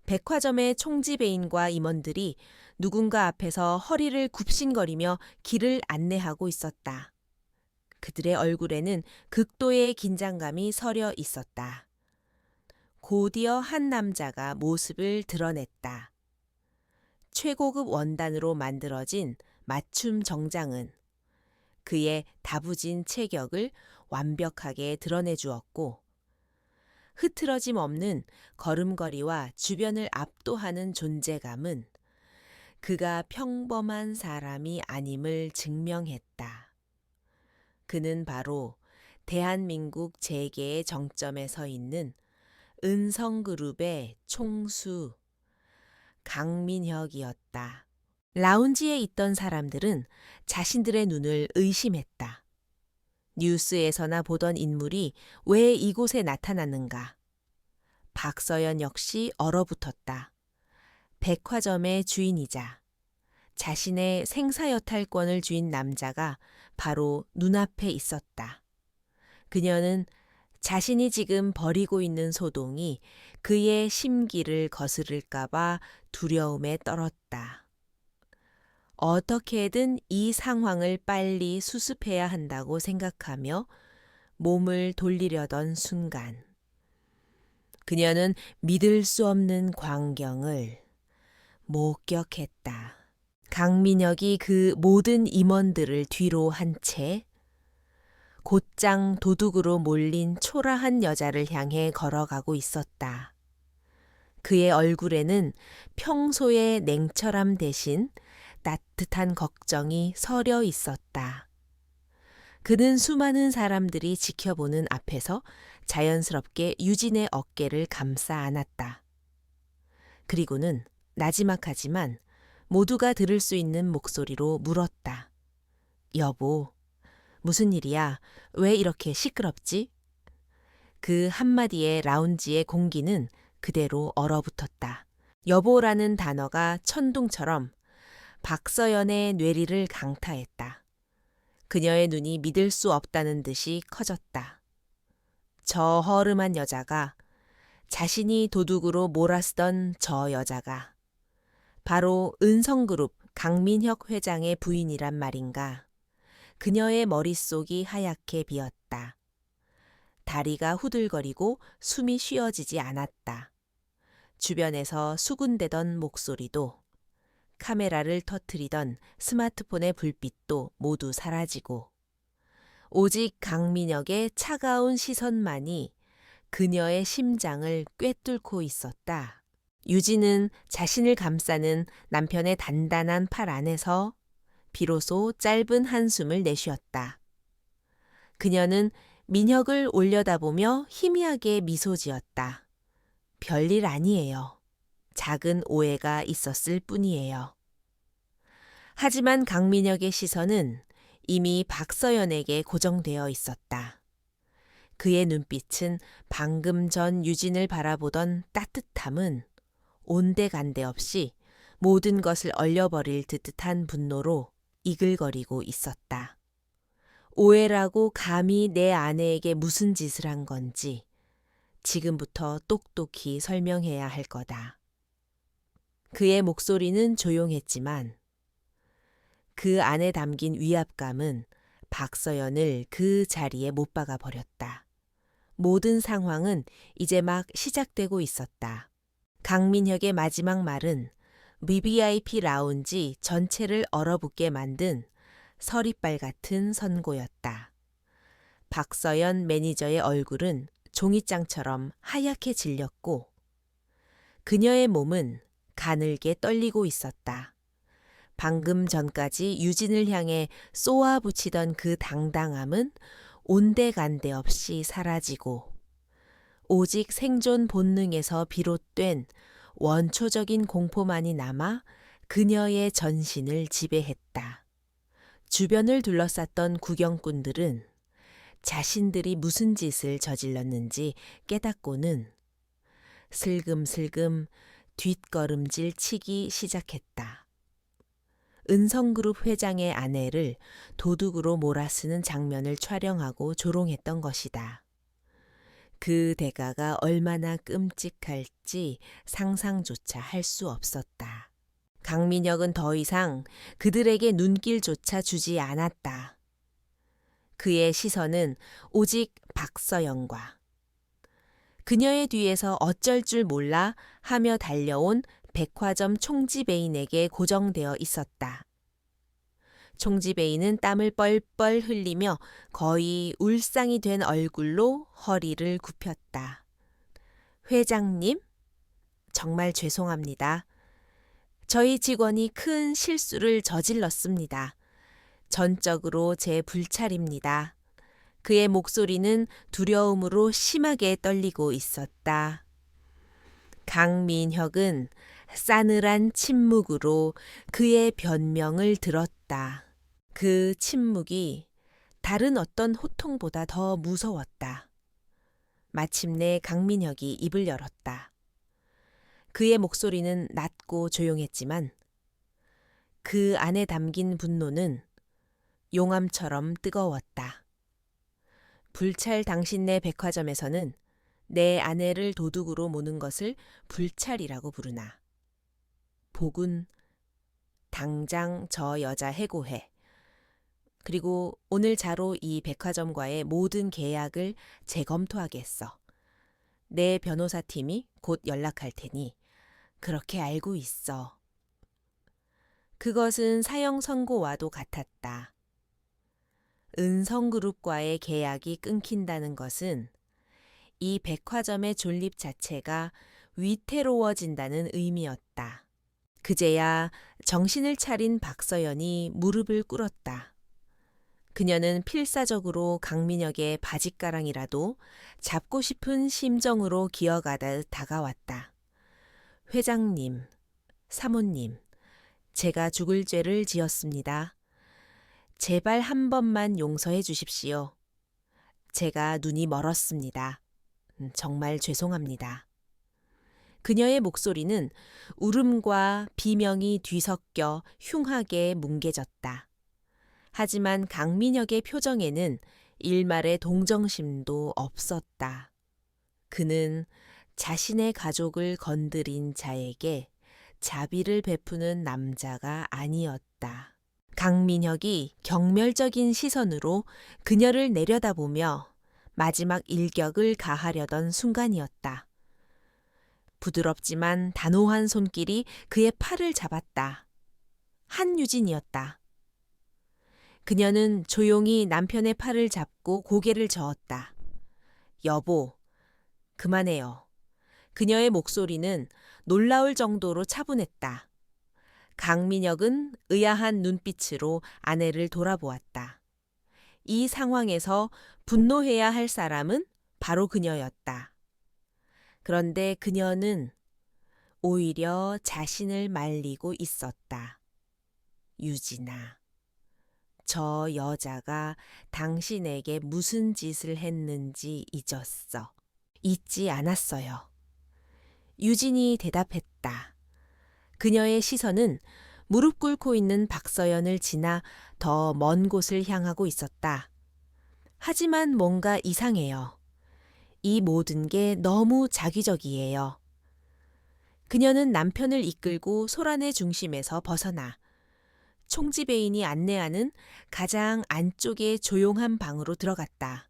백화점의 총지배인과 임원들이 누군가 앞에서 허리를 굽신거리며 길을 안내하고 있었다. 그들의 얼굴에는 극도의 긴장감이 서려 있었다. 곧이어 한 남자가 모습을 드러냈다. 최고급 원단으로 만들어진 맞춤 정장은 그의 다부진 체격을 완벽하게 드러내주었고 흐트러짐 없는 걸음걸이와 주변을 압도하는 존재감은 그가 평범한 사람이 아님을 증명했다. 그는 바로 대한민국 재계의 정점에 서 있는 은성그룹의 총수 강민혁이었다. 라운지에 있던 사람들은 자신들의 눈을 의심했다. 뉴스에서나 보던 인물이 왜 이곳에 나타났는가? 박서연 역시 얼어붙었다. 백화점의 주인이자 자신의 생사여탈권을 쥔 남자가 바로 눈앞에 있었다. 그녀는 자신이 지금 벌이고 있는 소동이 그의 심기를 거스를까봐 두려움에 떨었다. 어떻게든 이 상황을 빨리 수습해야 한다고 생각하며 몸을 돌리려던 순간, 그녀는 믿을 수 없는 광경을 목격했다. 강민혁이 그 모든 임원들을 뒤로 한 채 곧장 도둑으로 몰린 초라한 여자를 향해 걸어가고 있었다. 그의 얼굴에는 평소의 냉철함 대신 따뜻한 걱정이 서려 있었다. 그는 수많은 사람들이 지켜보는 앞에서 자연스럽게 유진의 어깨를 감싸 안았다. 그리고는 나지막하지만 모두가 들을 수 있는 목소리로 물었다. 여보, 무슨 일이야? 왜 이렇게 시끄럽지? 그 한마디에 라운지의 공기는 그대로 얼어붙었다. 여보라는 단어가 천둥처럼 박서연의 뇌리를 강타했다. 그녀의 눈이 믿을 수 없다는 듯이 커졌다. 저 허름한 여자가, 자신이 도둑으로 몰아쓰던 저 여자가 바로 은성그룹 강민혁 회장의 부인이란 말인가. 그녀의 머릿속이 하얗게 비었다. 다리가 후들거리고 숨이 쉬어지지 않았다. 주변에서 수군대던 목소리도, 카메라를 터뜨리던 스마트폰의 불빛도 모두 사라지고 오직 강민혁의 차가운 시선만이 그녀의 심장을 꿰뚫고 있었다. 유진은 자신을 감싸는 남편의 단단한 팔 안에서 비로소 짧은 한숨을 내쉬었다. 그녀는 민혁을 올려다보며 희미하게 미소 지었다. 별일 아니에요. 작은 오해가 있었을 뿐이에요. 하지만 강민혁의 시선은 이미 박서연에게 고정되어 있었다. 그의 눈빛은 방금 전 유진을 바라보던 따뜻함은 온데간데 없이 모든 것을 얼려버릴 듯한 분노로 이글거리고 있었다. 오해라고 감히 내 아내에게 무슨 짓을 한 건지 지금부터 똑똑히 설명해야 할 거다. 그의 목소리는 조용했지만 그 안에 담긴 위압감은 박서연을 그 자리에 못 박아 버렸다. 모든 상황은 이제 막 시작되고 있었다. 강민혁의 마지막 말은 VVIP 라운지 전체를 얼어붙게 만든 서리빨 같은 선고였다. 박서연 매니저의 얼굴은 종이장처럼 하얗게 질렸고 그녀의 몸은 가늘게 떨리고 있었다. 방금 전까지 유진을 향해 쏘아붙이던 그 당당함은 온데간데 없이 사라지고 오직 생존 본능에서 비롯된 원초적인 공포만이 남아 그녀의 전신을 지배했다. 주변을 둘러쌌던 구경꾼들은 자신들이 무슨 짓을 저질렀는지 깨닫고는 슬금슬금 뒷걸음질 치기 시작했다. 은성그룹 회장의 아내를 도둑으로 몰아쓰는 장면을 촬영하고 조롱했던 것이다. 그 대가가 얼마나 끔찍할지 상상조차 할 수 없었다. 강민혁은 더 이상 그들에게 눈길조차 주지 않았다. 그의 시선은 오직 박서연과 그녀의 뒤에서 어쩔 줄 몰라 하며 달려온 백화점 총지배인에게 고정되어 있었다. 총지배인은 땀을 뻘뻘 흘리며 거의 울상이 된 얼굴로 허리를 굽혔다. 회장님, 정말 죄송합니다. 저희 직원이 큰 실수를 저질렀습니다. 전적으로 제 불찰입니다. 그의 목소리는 두려움으로 심하게 떨리고 있었다. 강민혁은 싸늘한 침묵으로 그의 변명을 들었다. 그 침묵이 다른 어떤 호통보다 더 무서웠다. 마침내 강민혁이 입을 열었다. 그의 목소리는 낮고 조용했지만 그 안에 담긴 분노는 용암처럼 뜨거웠다. 불찰 당신네 백화점에서는 내 아내를 도둑으로 모는 것을 불찰이라고 부르나. 복은 당장 저 여자 해고해. 그리고 오늘 자로 이 백화점과의 모든 계약을 재검토하겠어. 내 변호사팀이 곧 연락할 테니 그렇게 알고 있어. 그것은 사형 선고와도 같았다. 은성그룹과의 계약이 끊긴다는 것은 이 백화점의 존립 자체가 위태로워진다는 의미였다. 그제야 정신을 차린 박서연이 무릎을 꿇었다. 그녀는 필사적으로 강민혁의 바짓가랑이라도 잡고 싶은 심정으로 기어가다 다가왔다. 회장님, 사모님, 제가 죽을 죄를 지었습니다. 제발 한 번만 용서해 주십시오. 제가 눈이 멀었습니다. 정말 죄송합니다. 그녀의 목소리는 울음과 비명이 뒤섞여 흉하게 뭉개졌다. 하지만 강민혁의 표정에는 일말의 동정심도 없었다. 그는 자신의 가족을 건드린 자에게 자비를 베푸는 남자가 아니었다. 강민혁이 경멸적인 시선으로 그녀를 내려다보며 마지막 일격을 가하려던 순간이었다. 부드럽지만 단호한 손길이 그의 팔을 잡았다. 한유진이었다. 그녀는 조용히 남편의 팔을 잡고 고개를 저었다. 여보, 그만해요. 그녀의 목소리는 놀라울 정도로 차분했다. 강민혁은 의아한 눈빛으로 아내를 돌아보았다. 이 상황에서 분노해야 할 사람은 바로 그녀였다. 그런데 그녀는 오히려 자신을 말리고 있었다. 유진아, 저 여자가 당신에게 무슨 짓을 했는지 잊었어. 잊지 않았어요. 유진이 대답했다. 그녀의 시선은 무릎 꿇고 있는 박서연을 지나 더 먼 곳을 향하고 있었다. 하지만 뭔가 이상해요. 이 모든 게 너무 자기적이에요. 그녀는 남편을 이끌고 소란의 중심에서 벗어나 총지배인이 안내하는 가장 안쪽의 조용한 방으로 들어갔다.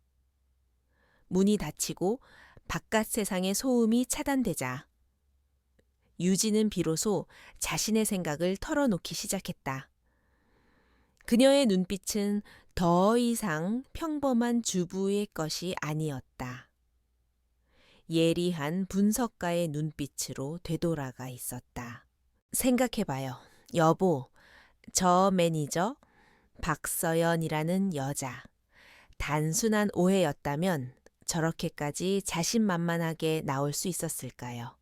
문이 닫히고 바깥 세상의 소음이 차단되자 유진은 비로소 자신의 생각을 털어놓기 시작했다. 그녀의 눈빛은 더 이상 평범한 주부의 것이 아니었다. 예리한 분석가의 눈빛으로 되돌아가 있었다. 생각해봐요. 여보, 저 매니저 박서연이라는 여자. 단순한 오해였다면 저렇게까지 자신만만하게 나올 수 있었을까요?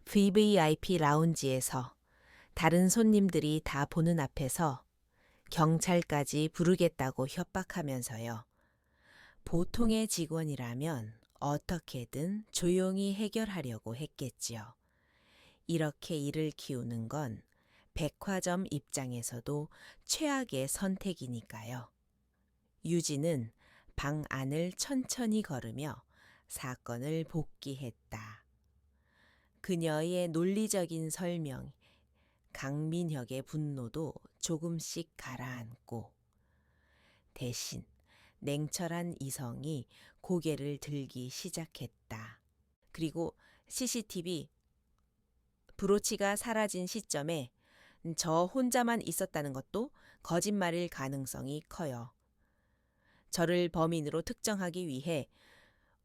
VVIP 라운지에서 다른 손님들이 다 보는 앞에서 경찰까지 부르겠다고 협박하면서요. 보통의 직원이라면 어떻게든 조용히 해결하려고 했겠지요. 이렇게 일을 키우는 건 백화점 입장에서도 최악의 선택이니까요. 유진은 방 안을 천천히 걸으며 사건을 복기했다. 그녀의 논리적인 설명, 강민혁의 분노도 조금씩 가라앉고 대신 냉철한 이성이 고개를 들기 시작했다. 그리고 CCTV 브로치가 사라진 시점에 저 혼자만 있었다는 것도 거짓말일 가능성이 커요. 저를 범인으로 특정하기 위해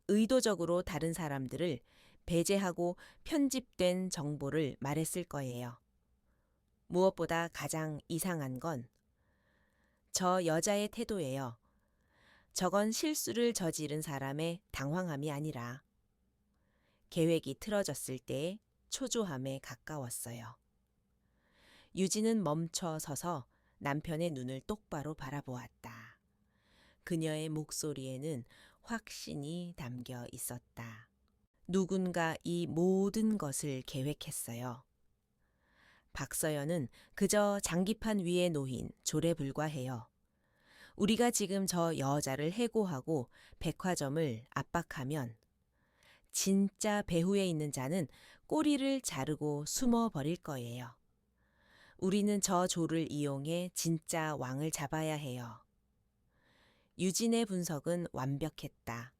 의도적으로 다른 사람들을 배제하고 편집된 정보를 말했을 거예요. 무엇보다 가장 이상한 건 저 여자의 태도예요. 저건 실수를 저지른 사람의 당황함이 아니라 계획이 틀어졌을 때의 초조함에 가까웠어요. 유진은 멈춰 서서 남편의 눈을 똑바로 바라보았다. 그녀의 목소리에는 확신이 담겨 있었다. 누군가 이 모든 것을 계획했어요. 박서연은 그저 장기판 위에 놓인 조례 불과해요. 우리가 지금 저 여자를 해고하고 백화점을 압박하면 진짜 배후에 있는 자는 꼬리를 자르고 숨어 버릴 거예요. 우리는 저 조를 이용해 진짜 왕을 잡아야 해요. 유진의 분석은 완벽했다.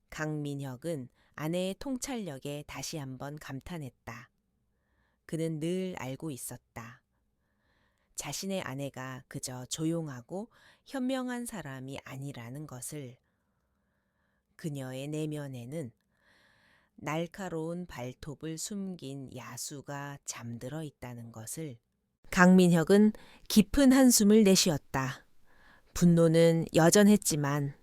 강민혁은 아내의 통찰력에 다시 한번 감탄했다. 그는 늘 알고 있었다. 자신의 아내가 그저 조용하고 현명한 사람이 아니라는 것을. 그녀의 내면에는 날카로운 발톱을 숨긴 야수가 잠들어 있다는 것을. 강민혁은 깊은 한숨을 내쉬었다. 분노는 여전했지만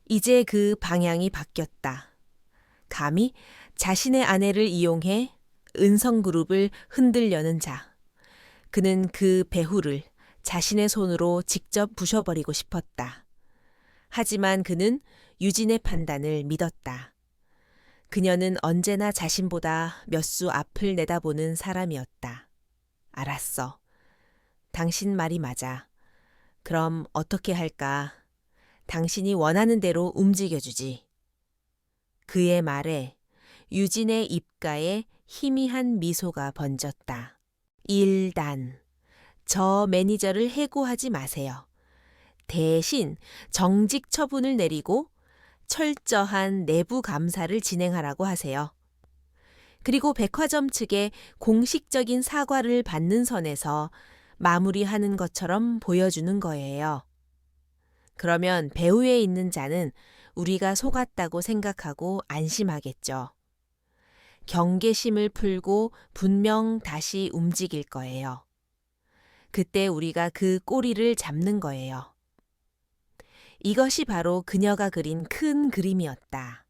이제 그 방향이 바뀌었다. 감히 자신의 아내를 이용해 은성그룹을 흔들려는 자. 그는 그 배후를 자신의 손으로 직접 부셔버리고 싶었다. 하지만 그는 유진의 판단을 믿었다. 그녀는 언제나 자신보다 몇 수 앞을 내다보는 사람이었다. 알았어. 당신 말이 맞아. 그럼 어떻게 할까? 당신이 원하는 대로 움직여주지. 그의 말에 유진의 입가에 희미한 미소가 번졌다. 일단, 저 매니저를 해고하지 마세요. 대신 정직 처분을 내리고 철저한 내부 감사를 진행하라고 하세요. 그리고 백화점 측에 공식적인 사과를 받는 선에서 마무리하는 것처럼 보여주는 거예요. 그러면 배후에 있는 자는 우리가 속았다고 생각하고 안심하겠죠. 경계심을 풀고 분명 다시 움직일 거예요. 그때 우리가 그 꼬리를 잡는 거예요. 이것이 바로 그녀가 그린 큰 그림이었다.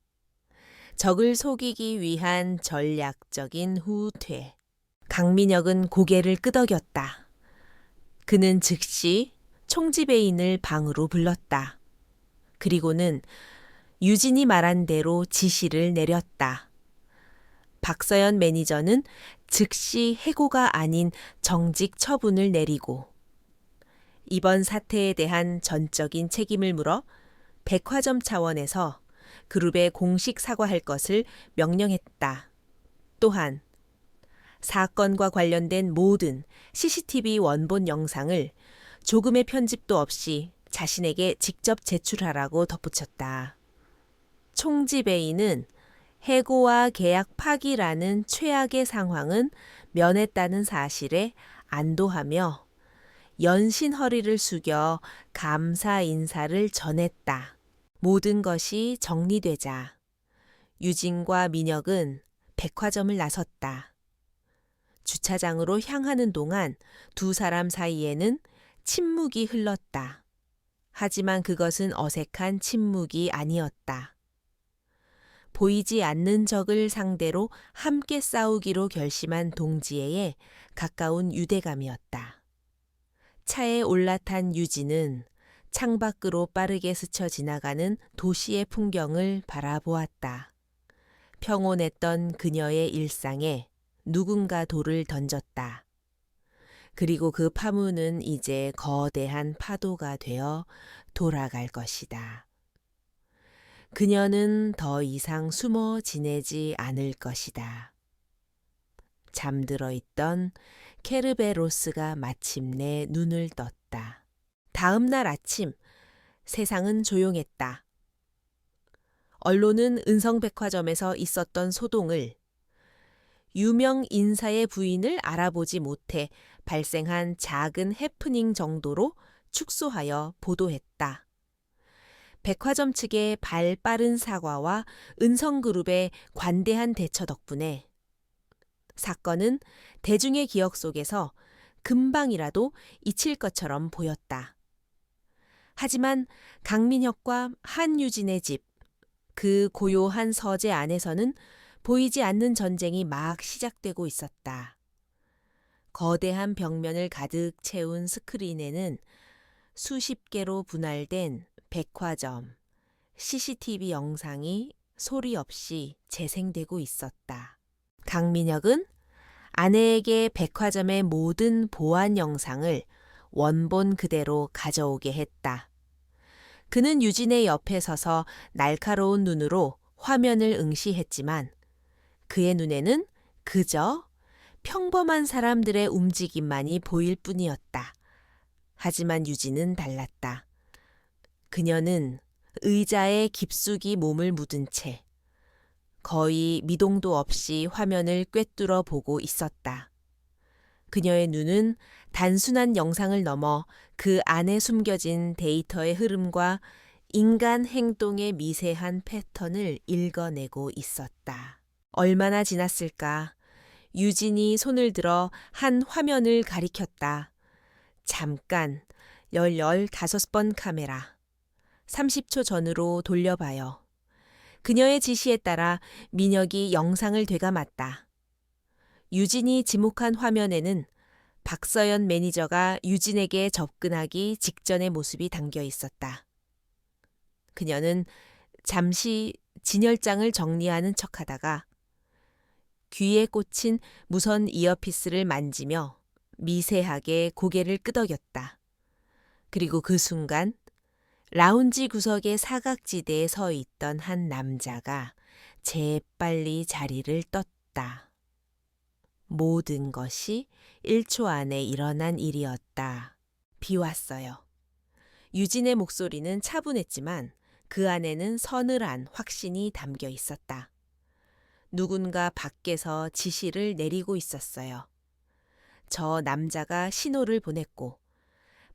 적을 속이기 위한 전략적인 후퇴. 강민혁은 고개를 끄덕였다. 그는 즉시 총지배인을 방으로 불렀다. 그리고는 유진이 말한 대로 지시를 내렸다. 박서연 매니저는 즉시 해고가 아닌 정직 처분을 내리고 이번 사태에 대한 전적인 책임을 물어 백화점 차원에서 그룹에 공식 사과할 것을 명령했다. 또한 사건과 관련된 모든 CCTV 원본 영상을 조금의 편집도 없이 자신에게 직접 제출하라고 덧붙였다. 총지배인은 해고와 계약 파기라는 최악의 상황은 면했다는 사실에 안도하며 연신 허리를 숙여 감사 인사를 전했다. 모든 것이 정리되자 유진과 민혁은 백화점을 나섰다. 주차장으로 향하는 동안 두 사람 사이에는 침묵이 흘렀다. 하지만 그것은 어색한 침묵이 아니었다. 보이지 않는 적을 상대로 함께 싸우기로 결심한 동지애에 가까운 유대감이었다. 차에 올라탄 유진은 창밖으로 빠르게 스쳐 지나가는 도시의 풍경을 바라보았다. 평온했던 그녀의 일상에 누군가 돌을 던졌다. 그리고 그 파문은 이제 거대한 파도가 되어 돌아갈 것이다. 그녀는 더 이상 숨어 지내지 않을 것이다. 잠들어 있던 케르베로스가 마침내 눈을 떴다. 다음 날 아침, 세상은 조용했다. 언론은 은성백화점에서 있었던 소동을 유명 인사의 부인을 알아보지 못해 발생한 작은 해프닝 정도로 축소하여 보도했다. 백화점 측의 발빠른 사과와 은성그룹의 관대한 대처 덕분에 사건은 대중의 기억 속에서 금방이라도 잊힐 것처럼 보였다. 하지만 강민혁과 한유진의 집, 그 고요한 서재 안에서는 보이지 않는 전쟁이 막 시작되고 있었다. 거대한 벽면을 가득 채운 스크린에는 수십 개로 분할된 백화점, CCTV 영상이 소리 없이 재생되고 있었다. 강민혁은 아내에게 백화점의 모든 보안 영상을 원본 그대로 가져오게 했다. 그는 유진의 옆에 서서 날카로운 눈으로 화면을 응시했지만 그의 눈에는 그저 평범한 사람들의 움직임만이 보일 뿐이었다. 하지만 유진은 달랐다. 그녀는 의자에 깊숙이 몸을 묻은 채 거의 미동도 없이 화면을 꿰뚫어 보고 있었다. 그녀의 눈은 단순한 영상을 넘어 그 안에 숨겨진 데이터의 흐름과 인간 행동의 미세한 패턴을 읽어내고 있었다. 얼마나 지났을까? 유진이 손을 들어 한 화면을 가리켰다. 잠깐, 15번 카메라. 30초 전으로 돌려봐요. 그녀의 지시에 따라 민혁이 영상을 되감았다. 유진이 지목한 화면에는 박서연 매니저가 유진에게 접근하기 직전의 모습이 담겨 있었다. 그녀는 잠시 진열장을 정리하는 척하다가 귀에 꽂힌 무선 이어피스를 만지며 미세하게 고개를 끄덕였다. 그리고 그 순간 라운지 구석의 사각지대에 서 있던 한 남자가 재빨리 자리를 떴다. 모든 것이 1초 안에 일어난 일이었다. 비 왔어요. 유진의 목소리는 차분했지만 그 안에는 서늘한 확신이 담겨 있었다. 누군가 밖에서 지시를 내리고 있었어요. 저 남자가 신호를 보냈고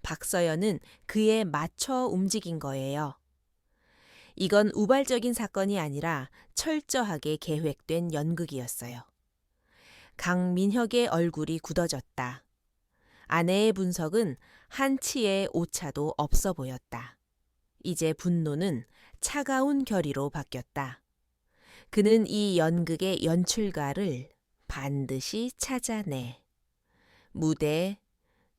박서연은 그에 맞춰 움직인 거예요. 이건 우발적인 사건이 아니라 철저하게 계획된 연극이었어요. 강민혁의 얼굴이 굳어졌다. 아내의 분석은 한치의 오차도 없어 보였다. 이제 분노는 차가운 결의로 바뀌었다. 그는 이 연극의 연출가를 반드시 찾아내 무대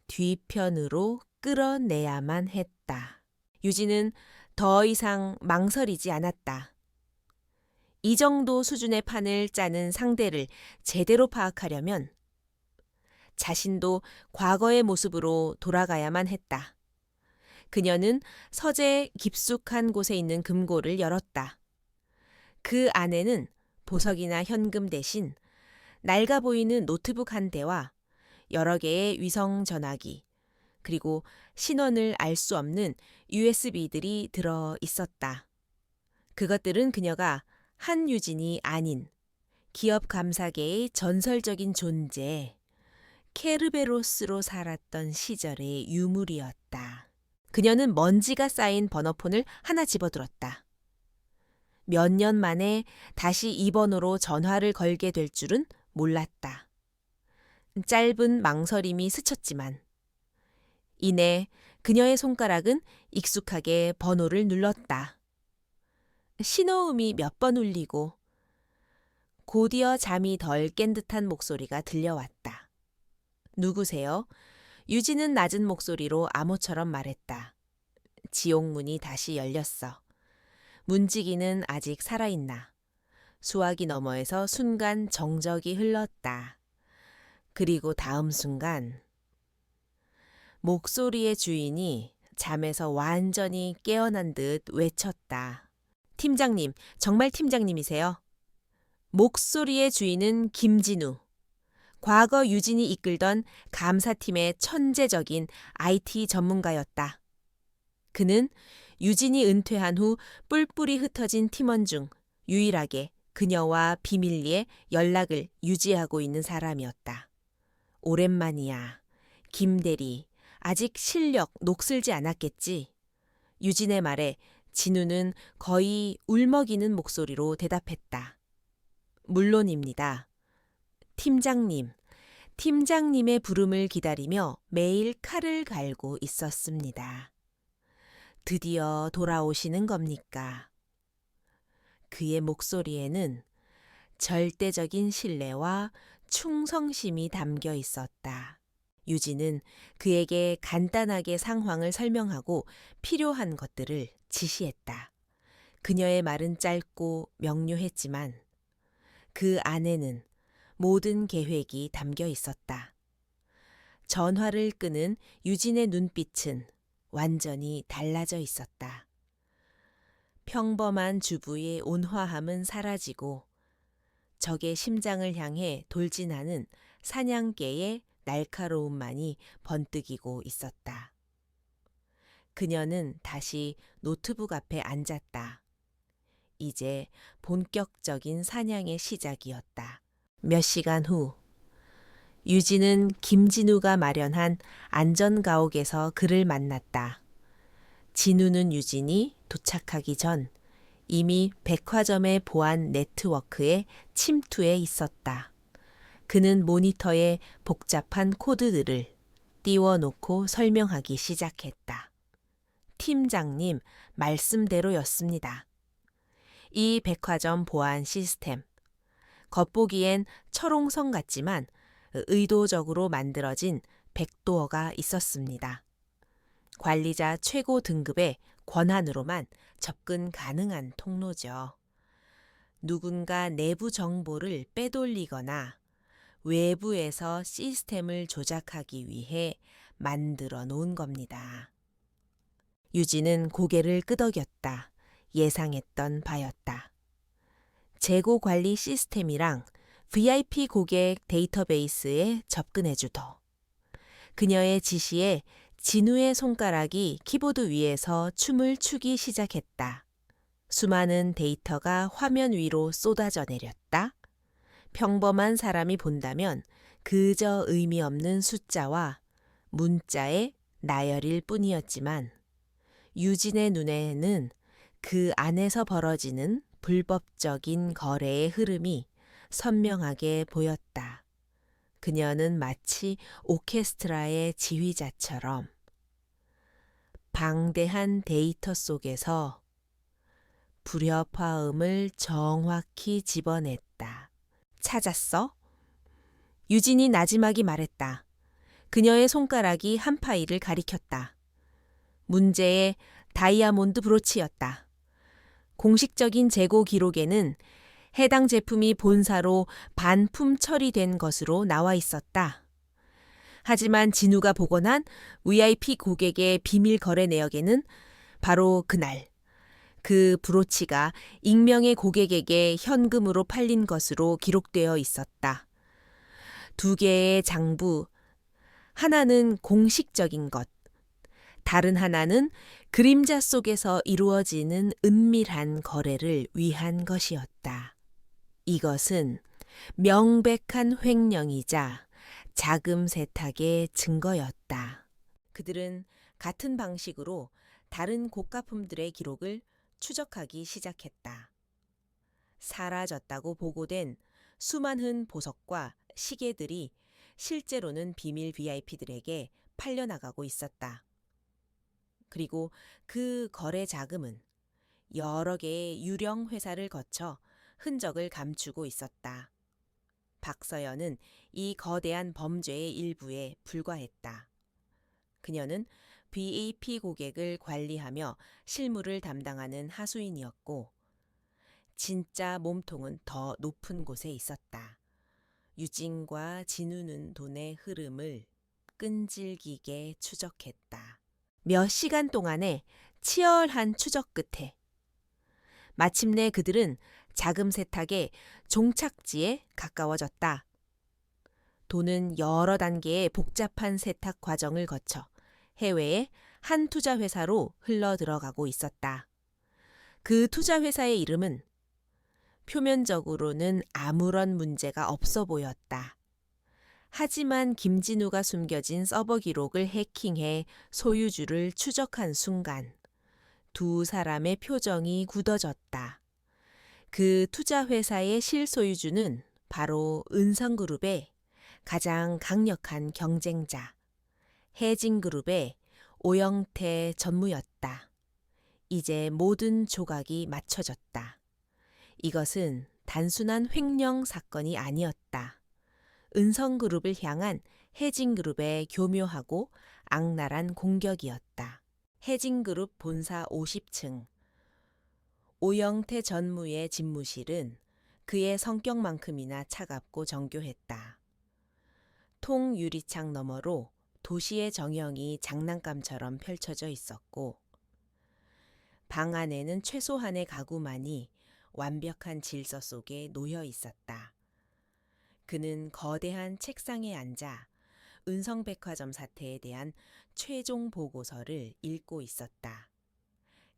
뒤편으로 끌어내야만 했다. 유진은 더 이상 망설이지 않았다. 이 정도 수준의 판을 짜는 상대를 제대로 파악하려면 자신도 과거의 모습으로 돌아가야만 했다. 그녀는 서재 깊숙한 곳에 있는 금고를 열었다. 그 안에는 보석이나 현금 대신 낡아 보이는 노트북 한 대와 여러 개의 위성 전화기, 그리고 신원을 알 수 없는 USB들이 들어 있었다. 그것들은 그녀가 한유진이 아닌 기업 감사계의 전설적인 존재, 케르베로스로 살았던 시절의 유물이었다. 그녀는 먼지가 쌓인 번호폰을 하나 집어들었다. 몇 년 만에 다시 이 번호로 전화를 걸게 될 줄은 몰랐다. 짧은 망설임이 스쳤지만 이내 그녀의 손가락은 익숙하게 번호를 눌렀다. 신호음이 몇 번 울리고 곧이어 잠이 덜 깬 듯한 목소리가 들려왔다. 누구세요? 유진은 낮은 목소리로 암호처럼 말했다. 지옥문이 다시 열렸어. 문지기는 아직 살아있나. 수화기 너머에서 순간 정적이 흘렀다. 그리고 다음 순간 목소리의 주인이 잠에서 완전히 깨어난 듯 외쳤다. 팀장님, 정말 팀장님이세요? 목소리의 주인은 김진우. 과거 유진이 이끌던 감사팀의 천재적인 IT 전문가였다. 그는 유진이 은퇴한 후 뿔뿔이 흩어진 팀원 중 유일하게 그녀와 비밀리에 연락을 유지하고 있는 사람이었다. 오랜만이야. 김대리, 아직 실력 녹슬지 않았겠지? 유진의 말에 진우는 거의 울먹이는 목소리로 대답했다. 물론입니다. 팀장님, 팀장님의 부름을 기다리며 매일 칼을 갈고 있었습니다. 드디어 돌아오시는 겁니까? 그의 목소리에는 절대적인 신뢰와 충성심이 담겨 있었다. 유진은 그에게 간단하게 상황을 설명하고 필요한 것들을 지시했다. 그녀의 말은 짧고 명료했지만 그 안에는 모든 계획이 담겨 있었다. 전화를 끄는 유진의 눈빛은 완전히 달라져 있었다. 평범한 주부의 온화함은 사라지고 적의 심장을 향해 돌진하는 사냥개의 날카로움만이 번뜩이고 있었다. 그녀는 다시 노트북 앞에 앉았다. 이제 본격적인 사냥의 시작이었다. 몇 시간 후 유진은 김진우가 마련한 안전가옥에서 그를 만났다. 진우는 유진이 도착하기 전 이미 백화점의 보안 네트워크에 침투해 있었다. 그는 모니터에 복잡한 코드들을 띄워놓고 설명하기 시작했다. 팀장님 말씀대로였습니다. 이 백화점 보안 시스템, 겉보기엔 철옹성 같지만 의도적으로 만들어진 백도어가 있었습니다. 관리자 최고 등급의 권한으로만 접근 가능한 통로죠. 누군가 내부 정보를 빼돌리거나 외부에서 시스템을 조작하기 위해 만들어 놓은 겁니다. 유진은 고개를 끄덕였다. 예상했던 바였다. 재고 관리 시스템이랑 VIP 고객 데이터베이스에 접근해주도. 그녀의 지시에 진우의 손가락이 키보드 위에서 춤을 추기 시작했다. 수많은 데이터가 화면 위로 쏟아져 내렸다. 평범한 사람이 본다면 그저 의미 없는 숫자와 문자의 나열일 뿐이었지만 유진의 눈에는 그 안에서 벌어지는 불법적인 거래의 흐름이 선명하게 보였다. 그녀는 마치 오케스트라의 지휘자처럼 방대한 데이터 속에서 불협화음을 정확히 집어냈다. 찾았어? 유진이 나지막이 말했다. 그녀의 손가락이 한 파일을 가리켰다. 문제의 다이아몬드 브로치였다. 공식적인 재고 기록에는 해당 제품이 본사로 반품 처리된 것으로 나와 있었다. 하지만 진우가 복원한 VIP 고객의 비밀 거래 내역에는 바로 그날 그 브로치가 익명의 고객에게 현금으로 팔린 것으로 기록되어 있었다. 두 개의 장부, 하나는 공식적인 것, 다른 하나는 그림자 속에서 이루어지는 은밀한 거래를 위한 것이었다. 이것은 명백한 횡령이자 자금 세탁의 증거였다. 그들은 같은 방식으로 다른 고가품들의 기록을 추적하기 시작했다. 사라졌다고 보고된 수많은 보석과 시계들이 실제로는 비밀 VIP들에게 팔려나가고 있었다. 그리고 그 거래 자금은 여러 개의 유령 회사를 거쳐 흔적을 감추고 있었다. 박서연은 이 거대한 범죄의 일부에 불과했다. 그녀는 VIP 고객을 관리하며 실무를 담당하는 하수인이었고 진짜 몸통은 더 높은 곳에 있었다. 유진과 진우는 돈의 흐름을 끈질기게 추적했다. 몇 시간 동안의 치열한 추적 끝에 마침내 그들은 자금 세탁의 종착지에 가까워졌다. 돈은 여러 단계의 복잡한 세탁 과정을 거쳐 해외의 한 투자 회사로 흘러 들어가고 있었다. 그 투자 회사의 이름은 표면적으로는 아무런 문제가 없어 보였다. 하지만 김진우가 숨겨진 서버 기록을 해킹해 소유주를 추적한 순간 두 사람의 표정이 굳어졌다. 그 투자 회사의 실소유주는 바로 은성그룹의 가장 강력한 경쟁자, 해진그룹의 오영태 전무였다. 이제 모든 조각이 맞춰졌다. 이것은 단순한 횡령 사건이 아니었다. 은성그룹을 향한 해진그룹의 교묘하고 악랄한 공격이었다. 해진그룹 본사 50층. 오영태 전무의 집무실은 그의 성격만큼이나 차갑고 정교했다. 통유리창 너머로 도시의 정형이 장난감처럼 펼쳐져 있었고 방 안에는 최소한의 가구만이 완벽한 질서 속에 놓여 있었다. 그는 거대한 책상에 앉아 은성백화점 사태에 대한 최종 보고서를 읽고 있었다.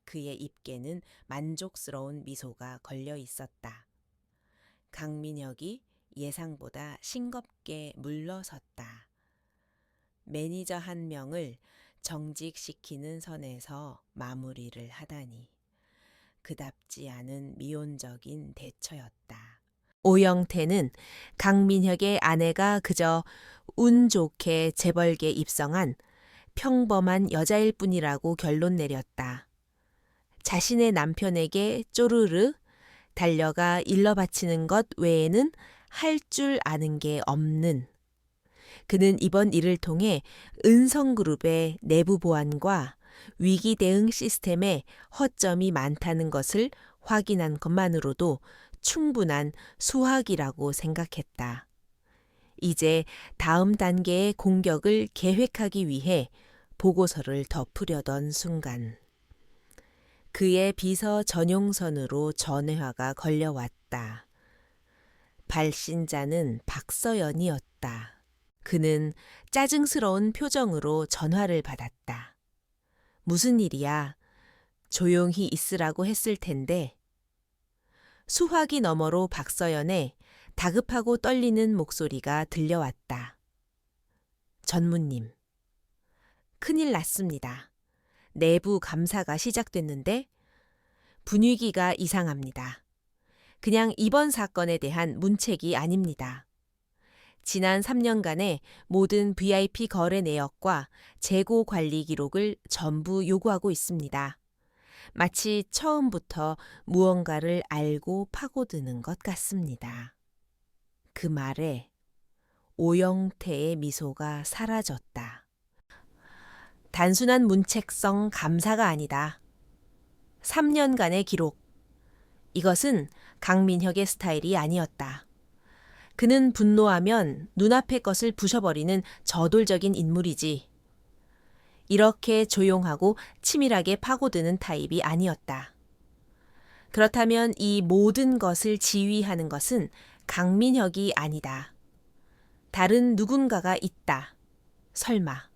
그의 입에는 만족스러운 미소가 걸려 있었다. 강민혁이 예상보다 싱겁게 물러섰다. 매니저 한 명을 정직시키는 선에서 마무리를 하다니 그답지 않은 미온적인 대처였다. 오영태는 강민혁의 아내가 그저 운 좋게 재벌계 입성한 평범한 여자일 뿐이라고 결론 내렸다. 자신의 남편에게 쪼르르 달려가 일러 바치는 것 외에는 할 줄 아는 게 없는. 그는 이번 일을 통해 은성그룹의 내부 보안과 위기 대응 시스템에 허점이 많다는 것을 확인한 것만으로도 충분한 수확이라고 생각했다. 이제 다음 단계의 공격을 계획하기 위해 보고서를 덮으려던 순간 그의 비서 전용선으로 전회화가 걸려왔다. 발신자는 박서연이었다. 그는 짜증스러운 표정으로 전화를 받았다. 무슨 일이야? 조용히 있으라고 했을 텐데. 수화기 너머로 박서연의 다급하고 떨리는 목소리가 들려왔다. 전무님, 큰일 났습니다. 내부 감사가 시작됐는데 분위기가 이상합니다. 그냥 이번 사건에 대한 문책이 아닙니다. 지난 3년간의 모든 VIP 거래 내역과 재고 관리 기록을 전부 요구하고 있습니다. 마치 처음부터 무언가를 알고 파고드는 것 같습니다. 그 말에 오영태의 미소가 사라졌다. 단순한 문책성 감사가 아니다. 3년간의 기록. 이것은 강민혁의 스타일이 아니었다. 그는 분노하면 눈앞의 것을 부셔버리는 저돌적인 인물이지. 이렇게 조용하고 치밀하게 파고드는 타입이 아니었다. 그렇다면 이 모든 것을 지휘하는 것은 강민혁이 아니다. 다른 누군가가 있다. 설마.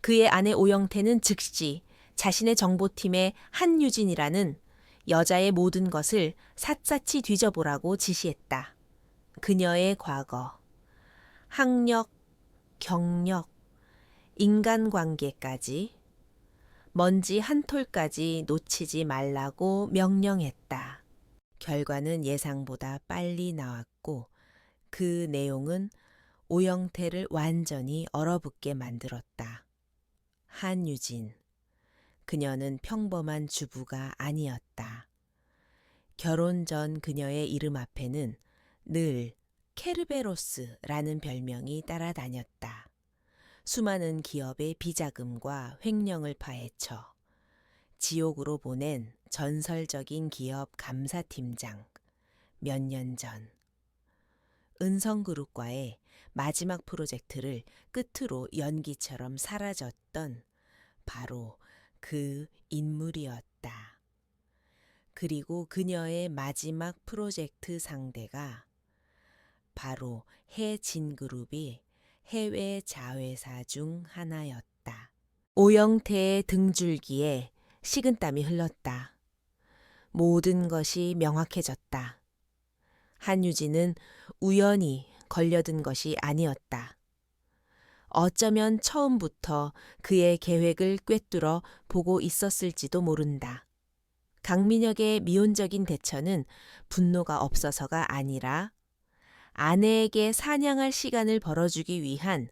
그의 아내 오영태는 즉시 자신의 정보팀의 한유진이라는 여자의 모든 것을 샅샅이 뒤져보라고 지시했다. 그녀의 과거, 학력, 경력, 인간관계까지 먼지 한 톨까지 놓치지 말라고 명령했다. 결과는 예상보다 빨리 나왔고 그 내용은 오영태를 완전히 얼어붙게 만들었다. 한유진. 그녀는 평범한 주부가 아니었다. 결혼 전 그녀의 이름 앞에는 늘 케르베로스라는 별명이 따라다녔다. 수많은 기업의 비자금과 횡령을 파헤쳐 지옥으로 보낸 전설적인 기업 감사팀장. 몇 년 전 은성그룹과의 마지막 프로젝트를 끝으로 연기처럼 사라졌던 바로 그 인물이었다. 그리고 그녀의 마지막 프로젝트 상대가 바로 해진그룹이 해외 자회사 중 하나였다. 오영태의 등줄기에 식은땀이 흘렀다. 모든 것이 명확해졌다. 한유진은 우연히 걸려든 것이 아니었다. 어쩌면 처음부터 그의 계획을 꿰뚫어 보고 있었을지도 모른다. 강민혁의 미온적인 대처는 분노가 없어서가 아니라 아내에게 사냥할 시간을 벌어주기 위한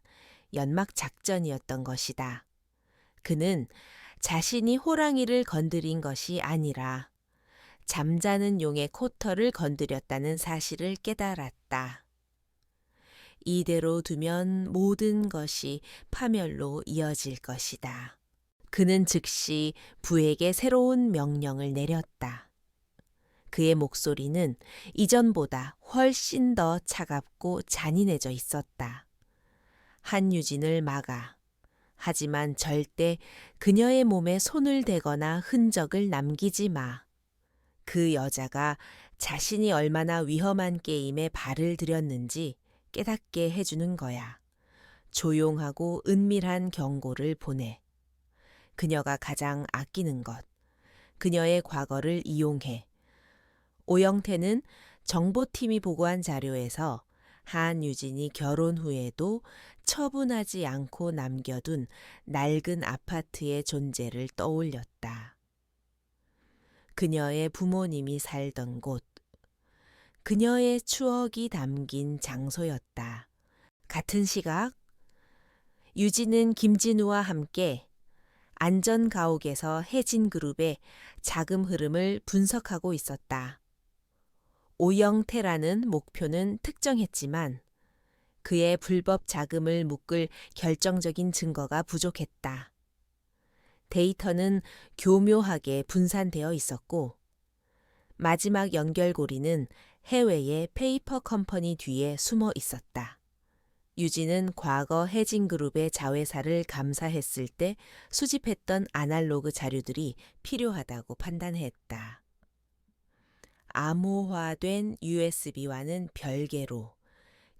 연막 작전이었던 것이다. 그는 자신이 호랑이를 건드린 것이 아니라 잠자는 용의 코털을 건드렸다는 사실을 깨달았다. 이대로 두면 모든 것이 파멸로 이어질 것이다. 그는 즉시 부에게 새로운 명령을 내렸다. 그의 목소리는 이전보다 훨씬 더 차갑고 잔인해져 있었다. 한유진을 막아. 하지만 절대 그녀의 몸에 손을 대거나 흔적을 남기지 마. 그 여자가 자신이 얼마나 위험한 게임에 발을 들였는지 깨닫게 해주는 거야. 조용하고 은밀한 경고를 보내. 그녀가 가장 아끼는 것, 그녀의 과거를 이용해. 오영태는 정보팀이 보고한 자료에서 한유진이 결혼 후에도 처분하지 않고 남겨둔 낡은 아파트의 존재를 떠올렸다. 그녀의 부모님이 살던 곳, 그녀의 추억이 담긴 장소였다. 같은 시각, 유진은 김진우와 함께 안전가옥에서 해진그룹의 자금 흐름을 분석하고 있었다. 오영태라는 목표는 특정했지만 그의 불법 자금을 묶을 결정적인 증거가 부족했다. 데이터는 교묘하게 분산되어 있었고 마지막 연결고리는 해외의 페이퍼 컴퍼니 뒤에 숨어 있었다. 유진은 과거 해진그룹의 자회사를 감사했을 때 수집했던 아날로그 자료들이 필요하다고 판단했다. 암호화된 USB와는 별개로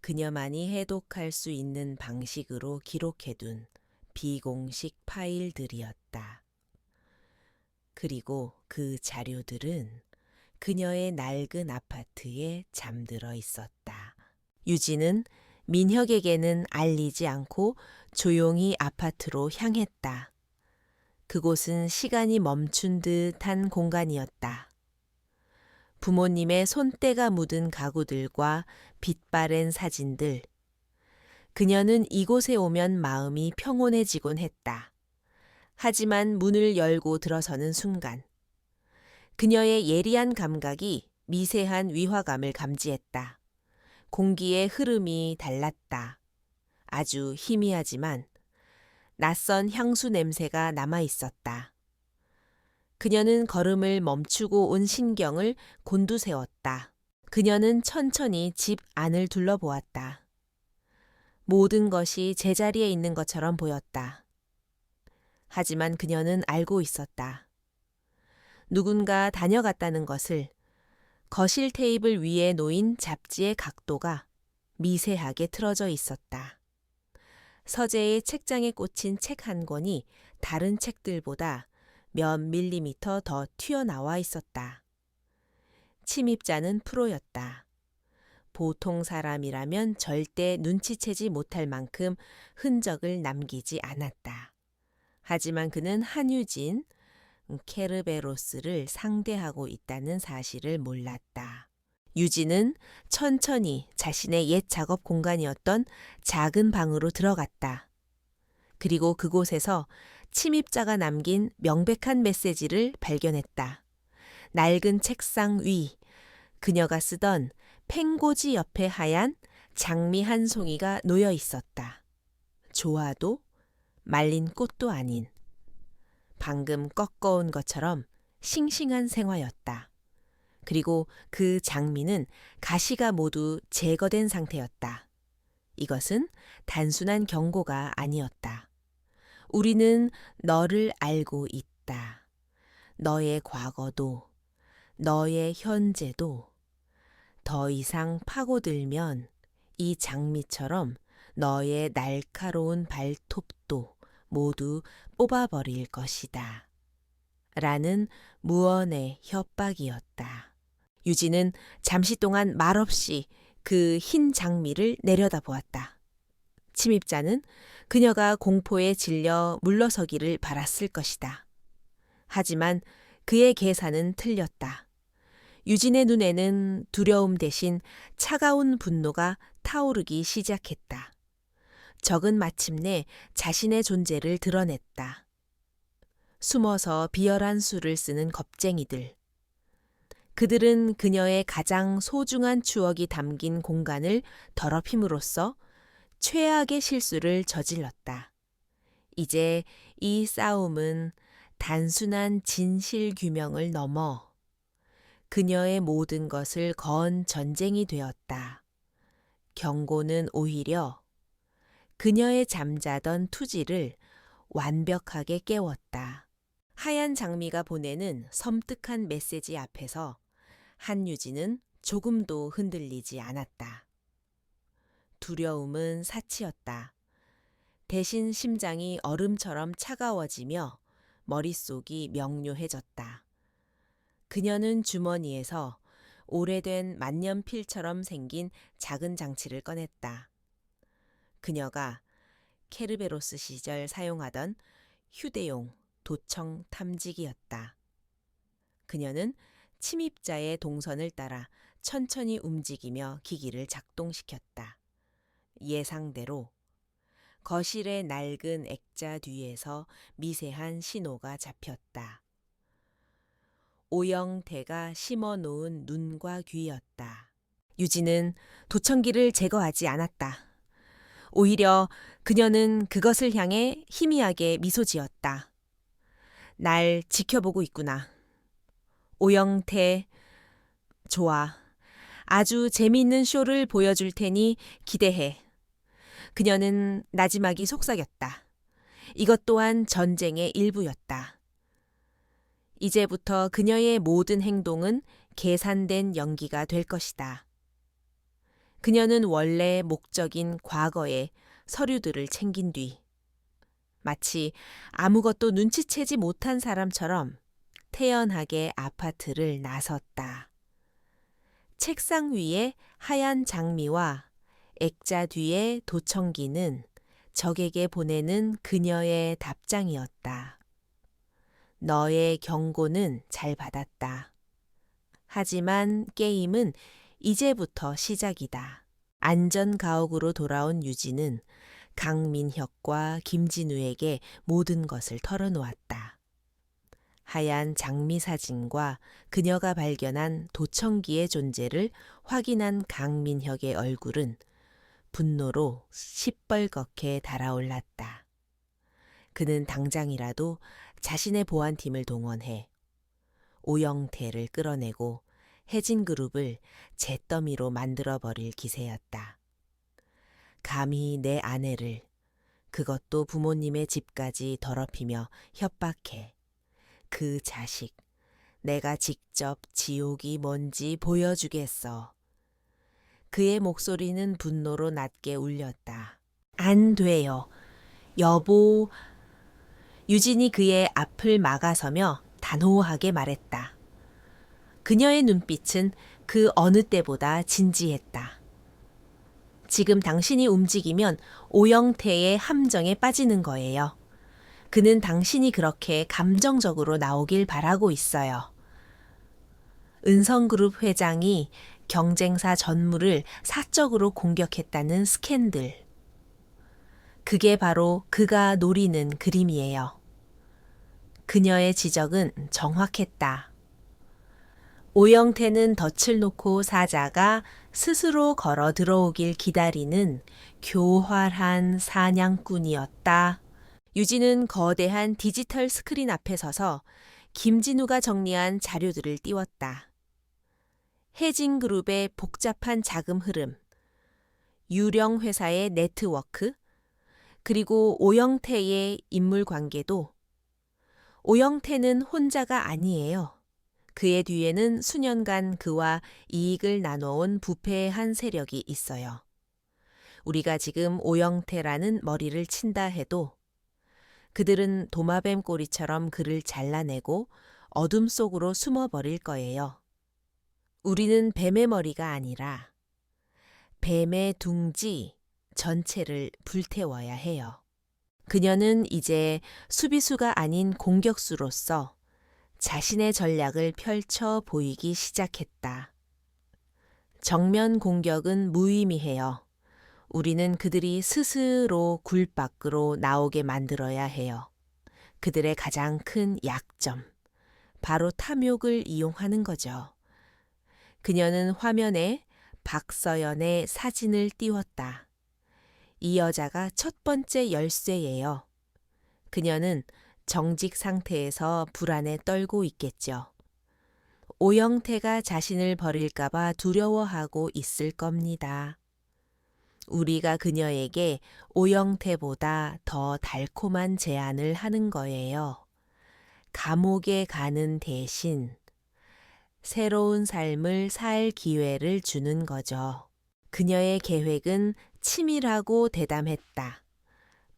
그녀만이 해독할 수 있는 방식으로 기록해둔 비공식 파일들이었다. 그리고 그 자료들은 그녀의 낡은 아파트에 잠들어 있었다. 유진은 민혁에게는 알리지 않고 조용히 아파트로 향했다. 그곳은 시간이 멈춘 듯한 공간이었다. 부모님의 손때가 묻은 가구들과 빛바랜 사진들. 그녀는 이곳에 오면 마음이 평온해지곤 했다. 하지만 문을 열고 들어서는 순간 그녀의 예리한 감각이 미세한 위화감을 감지했다. 공기의 흐름이 달랐다. 아주 희미하지만 낯선 향수 냄새가 남아 있었다. 그녀는 걸음을 멈추고 온 신경을 곤두세웠다. 그녀는 천천히 집 안을 둘러보았다. 모든 것이 제자리에 있는 것처럼 보였다. 하지만 그녀는 알고 있었다. 누군가 다녀갔다는 것을. 거실 테이블 위에 놓인 잡지의 각도가 미세하게 틀어져 있었다. 서재의 책장에 꽂힌 책 한 권이 다른 책들보다 몇 밀리미터 더 튀어나와 있었다. 침입자는 프로였다. 보통 사람이라면 절대 눈치채지 못할 만큼 흔적을 남기지 않았다. 하지만 그는 한유진, 케르베로스를 상대하고 있다는 사실을 몰랐다. 유진은 천천히 자신의 옛 작업 공간이었던 작은 방으로 들어갔다. 그리고 그곳에서 침입자가 남긴 명백한 메시지를 발견했다. 낡은 책상 위, 그녀가 쓰던 팽고지 옆에 하얀 장미 한 송이가 놓여 있었다. 조화도 말린 꽃도 아닌 방금 꺾어온 것처럼 싱싱한 생화였다. 그리고 그 장미는 가시가 모두 제거된 상태였다. 이것은 단순한 경고가 아니었다. 우리는 너를 알고 있다. 너의 과거도, 너의 현재도 더 이상 파고들면 이 장미처럼 너의 날카로운 발톱도 모두 뽑아버릴 것이다. 라는 무언의 협박이었다. 유진은 잠시 동안 말없이 그 흰 장미를 내려다보았다. 침입자는 그녀가 공포에 질려 물러서기를 바랐을 것이다. 하지만 그의 계산은 틀렸다. 유진의 눈에는 두려움 대신 차가운 분노가 타오르기 시작했다. 적은 마침내 자신의 존재를 드러냈다. 숨어서 비열한 수를 쓰는 겁쟁이들. 그들은 그녀의 가장 소중한 추억이 담긴 공간을 더럽힘으로써 최악의 실수를 저질렀다. 이제 이 싸움은 단순한 진실 규명을 넘어 그녀의 모든 것을 건 전쟁이 되었다. 경고는 오히려 그녀의 잠자던 투지를 완벽하게 깨웠다. 하얀 장미가 보내는 섬뜩한 메시지 앞에서 한유진은 조금도 흔들리지 않았다. 두려움은 사치였다. 대신 심장이 얼음처럼 차가워지며 머릿속이 명료해졌다. 그녀는 주머니에서 오래된 만년필처럼 생긴 작은 장치를 꺼냈다. 그녀가 케르베로스 시절 사용하던 휴대용 도청 탐지기였다. 그녀는 침입자의 동선을 따라 천천히 움직이며 기기를 작동시켰다. 예상대로 거실의 낡은 액자 뒤에서 미세한 신호가 잡혔다. 오영태가 심어놓은 눈과 귀였다. 유진은 도청기를 제거하지 않았다. 오히려 그녀는 그것을 향해 희미하게 미소 지었다. 날 지켜보고 있구나. 오영태, 좋아. 아주 재미있는 쇼를 보여줄 테니 기대해. 그녀는 나지막이 속삭였다. 이것 또한 전쟁의 일부였다. 이제부터 그녀의 모든 행동은 계산된 연기가 될 것이다. 그녀는 원래 목적인 과거의 서류들을 챙긴 뒤 마치 아무것도 눈치채지 못한 사람처럼 태연하게 아파트를 나섰다. 책상 위에 하얀 장미와 액자 뒤에 도청기는 적에게 보내는 그녀의 답장이었다. 너의 경고는 잘 받았다. 하지만 게임은 이제부터 시작이다. 안전가옥으로 돌아온 유진은 강민혁과 김진우에게 모든 것을 털어놓았다. 하얀 장미 사진과 그녀가 발견한 도청기의 존재를 확인한 강민혁의 얼굴은 분노로 시뻘겋게 달아올랐다. 그는 당장이라도 자신의 보안팀을 동원해 오영태를 끌어내고 혜진그룹을 잿더미로 만들어버릴 기세였다. 감히 내 아내를, 그것도 부모님의 집까지 더럽히며 협박해. 그 자식, 내가 직접 지옥이 뭔지 보여주겠어. 그의 목소리는 분노로 낮게 울렸다. 안 돼요. 여보. 유진이 그의 앞을 막아서며 단호하게 말했다. 그녀의 눈빛은 그 어느 때보다 진지했다. 지금 당신이 움직이면 오영태의 함정에 빠지는 거예요. 그는 당신이 그렇게 감정적으로 나오길 바라고 있어요. 은성그룹 회장이 경쟁사 전무를 사적으로 공격했다는 스캔들. 그게 바로 그가 노리는 그림이에요. 그녀의 지적은 정확했다. 오영태는 덫을 놓고 사자가 스스로 걸어 들어오길 기다리는 교활한 사냥꾼이었다. 유진은 거대한 디지털 스크린 앞에 서서 김진우가 정리한 자료들을 띄웠다. 혜진그룹의 복잡한 자금 흐름, 유령 회사의 네트워크, 그리고 오영태의 인물 관계도. 오영태는 혼자가 아니에요. 그의 뒤에는 수년간 그와 이익을 나눠온 부패의 한 세력이 있어요. 우리가 지금 오영태라는 머리를 친다 해도 그들은 도마뱀 꼬리처럼 그를 잘라내고 어둠 속으로 숨어버릴 거예요. 우리는 뱀의 머리가 아니라 뱀의 둥지 전체를 불태워야 해요. 그녀는 이제 수비수가 아닌 공격수로서 자신의 전략을 펼쳐 보이기 시작했다. 정면 공격은 무의미해요. 우리는 그들이 스스로 굴 밖으로 나오게 만들어야 해요. 그들의 가장 큰 약점, 바로 탐욕을 이용하는 거죠. 그녀는 화면에 박서연의 사진을 띄웠다. 이 여자가 첫 번째 열쇠예요. 그녀는 정직 상태에서 불안에 떨고 있겠죠. 오영태가 자신을 버릴까봐 두려워하고 있을 겁니다. 우리가 그녀에게 오영태보다 더 달콤한 제안을 하는 거예요. 감옥에 가는 대신 새로운 삶을 살 기회를 주는 거죠. 그녀의 계획은 치밀하고 대담했다.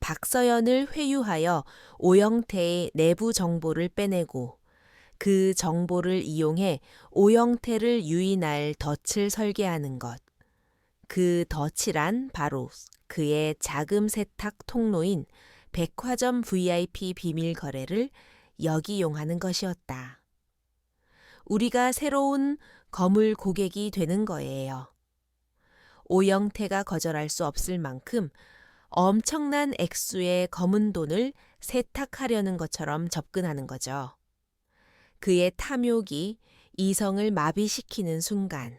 박서연을 회유하여 오영태의 내부 정보를 빼내고 그 정보를 이용해 오영태를 유인할 덫을 설계하는 것. 그 덫이란 바로 그의 자금 세탁 통로인 백화점 VIP 비밀 거래를 역이용하는 것이었다. 우리가 새로운 거물 고객이 되는 거예요. 오영태가 거절할 수 없을 만큼 엄청난 액수의 검은 돈을 세탁하려는 것처럼 접근하는 거죠. 그의 탐욕이 이성을 마비시키는 순간,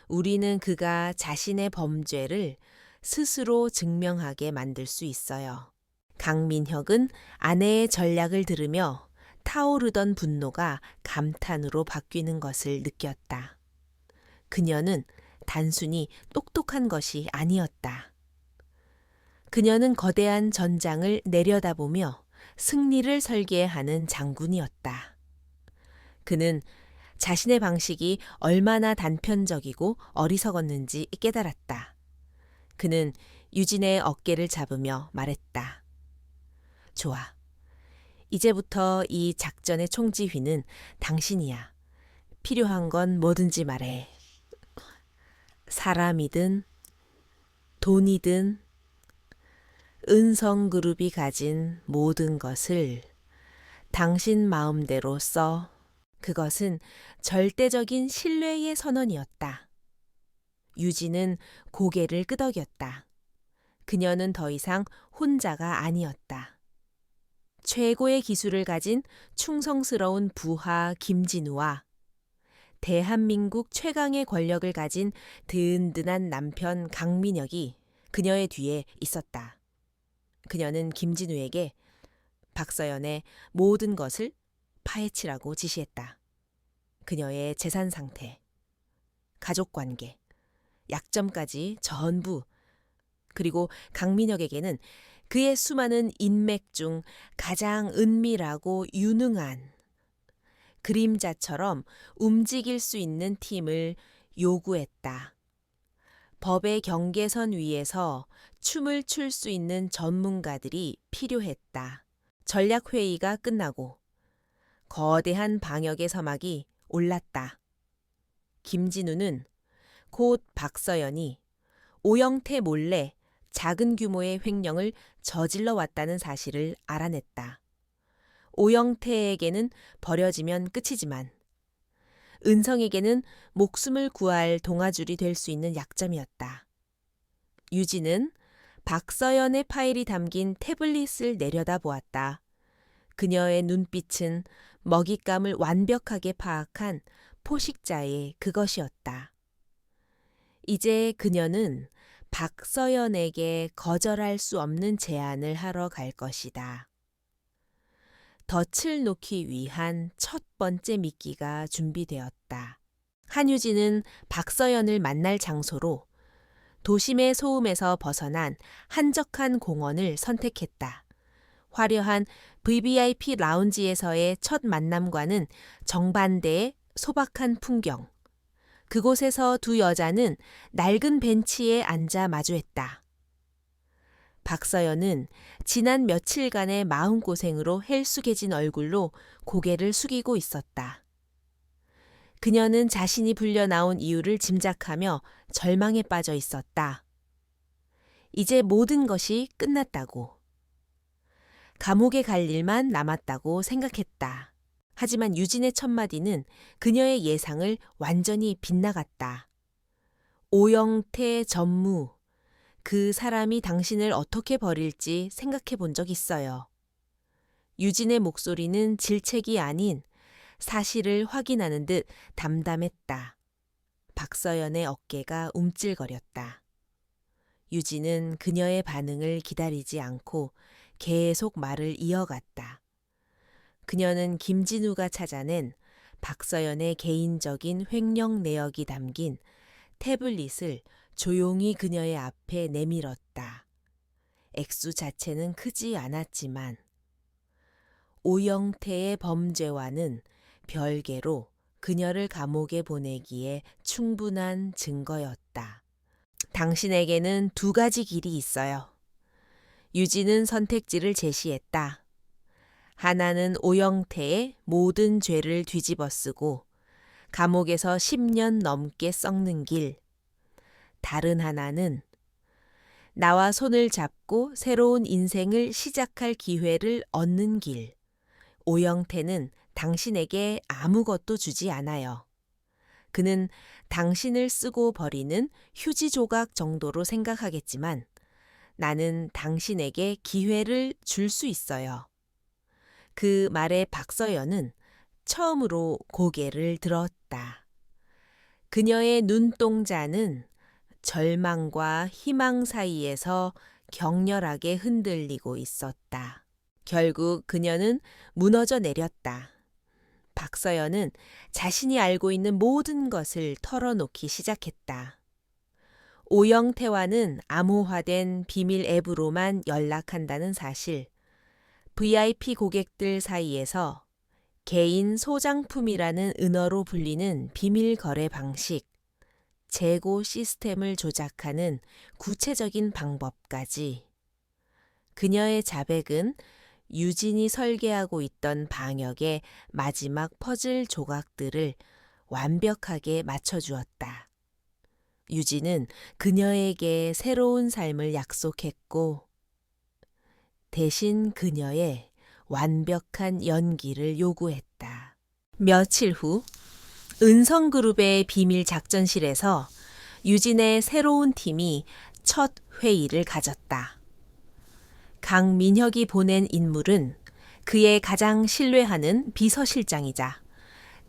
우리는 그가 자신의 범죄를 스스로 증명하게 만들 수 있어요. 강민혁은 아내의 전략을 들으며 타오르던 분노가 감탄으로 바뀌는 것을 느꼈다. 그녀는 단순히 똑똑한 것이 아니었다. 그녀는 거대한 전장을 내려다보며 승리를 설계하는 장군이었다. 그는 자신의 방식이 얼마나 단편적이고 어리석었는지 깨달았다. 그는 유진의 어깨를 잡으며 말했다. 좋아. 이제부터 이 작전의 총지휘는 당신이야. 필요한 건 뭐든지 말해. 사람이든 돈이든 은성그룹이 가진 모든 것을 당신 마음대로 써. 그것은 절대적인 신뢰의 선언이었다. 유진은 고개를 끄덕였다. 그녀는 더 이상 혼자가 아니었다. 최고의 기술을 가진 충성스러운 부하 김진우와 대한민국 최강의 권력을 가진 든든한 남편 강민혁이 그녀의 뒤에 있었다. 그녀는 김진우에게 박서연의 모든 것을 파헤치라고 지시했다. 그녀의 재산 상태, 가족관계, 약점까지 전부, 그리고 강민혁에게는 그의 수많은 인맥 중 가장 은밀하고 유능한 그림자처럼 움직일 수 있는 팀을 요구했다. 법의 경계선 위에서 춤을 출 수 있는 전문가들이 필요했다. 전략회의가 끝나고 거대한 방역의 서막이 올랐다. 김진우는 곧 박서연이 오영태 몰래 작은 규모의 횡령을 저질러 왔다는 사실을 알아냈다. 오영태에게는 버려지면 끝이지만 은성에게는 목숨을 구할 동아줄이 될 수 있는 약점이었다. 유진은 박서연의 파일이 담긴 태블릿을 내려다보았다. 그녀의 눈빛은 먹잇감을 완벽하게 파악한 포식자의 그것이었다. 이제 그녀는 박서연에게 거절할 수 없는 제안을 하러 갈 것이다. 덫을 놓기 위한 첫 번째 미끼가 준비되었다. 한유진은 박서연을 만날 장소로 도심의 소음에서 벗어난 한적한 공원을 선택했다. 화려한 VVIP 라운지에서의 첫 만남과는 정반대의 소박한 풍경. 그곳에서 두 여자는 낡은 벤치에 앉아 마주했다. 박서연은 지난 며칠간의 마음고생으로 헬쑥해진 얼굴로 고개를 숙이고 있었다. 그녀는 자신이 불려나온 이유를 짐작하며 절망에 빠져 있었다. 이제 모든 것이 끝났다고. 감옥에 갈 일만 남았다고 생각했다. 하지만 유진의 첫마디는 그녀의 예상을 완전히 빗나갔다. 오영태 전무, 그 사람이 당신을 어떻게 버릴지 생각해 본 적 있어요. 유진의 목소리는 질책이 아닌 사실을 확인하는 듯 담담했다. 박서연의 어깨가 움찔거렸다. 유진은 그녀의 반응을 기다리지 않고 계속 말을 이어갔다. 그녀는 김진우가 찾아낸 박서연의 개인적인 횡령 내역이 담긴 태블릿을 조용히 그녀의 앞에 내밀었다. 액수 자체는 크지 않았지만 오영태의 범죄와는 별개로 그녀를 감옥에 보내기에 충분한 증거였다. 당신에게는 두 가지 길이 있어요. 유진은 선택지를 제시했다. 하나는 오영태의 모든 죄를 뒤집어쓰고 감옥에서 10년 넘게 썩는 길. 다른 하나는 나와 손을 잡고 새로운 인생을 시작할 기회를 얻는 길. 오영태는 당신에게 아무것도 주지 않아요. 그는 당신을 쓰고 버리는 휴지 조각 정도로 생각하겠지만 나는 당신에게 기회를 줄 수 있어요. 그 말에 박서연은 처음으로 고개를 들었다. 그녀의 눈동자는 절망과 희망 사이에서 격렬하게 흔들리고 있었다. 결국 그녀는 무너져 내렸다. 박서연은 자신이 알고 있는 모든 것을 털어놓기 시작했다. 오영태와는 암호화된 비밀 앱으로만 연락한다는 사실, VIP 고객들 사이에서 개인 소장품이라는 은어로 불리는 비밀 거래 방식, 재고 시스템을 조작하는 구체적인 방법까지. 그녀의 자백은 유진이 설계하고 있던 방역의 마지막 퍼즐 조각들을 완벽하게 맞춰주었다. 유진은 그녀에게 새로운 삶을 약속했고 대신 그녀의 완벽한 연기를 요구했다. 며칠 후 은성그룹의 비밀 작전실에서 유진의 새로운 팀이 첫 회의를 가졌다. 강민혁이 보낸 인물은 그의 가장 신뢰하는 비서실장이자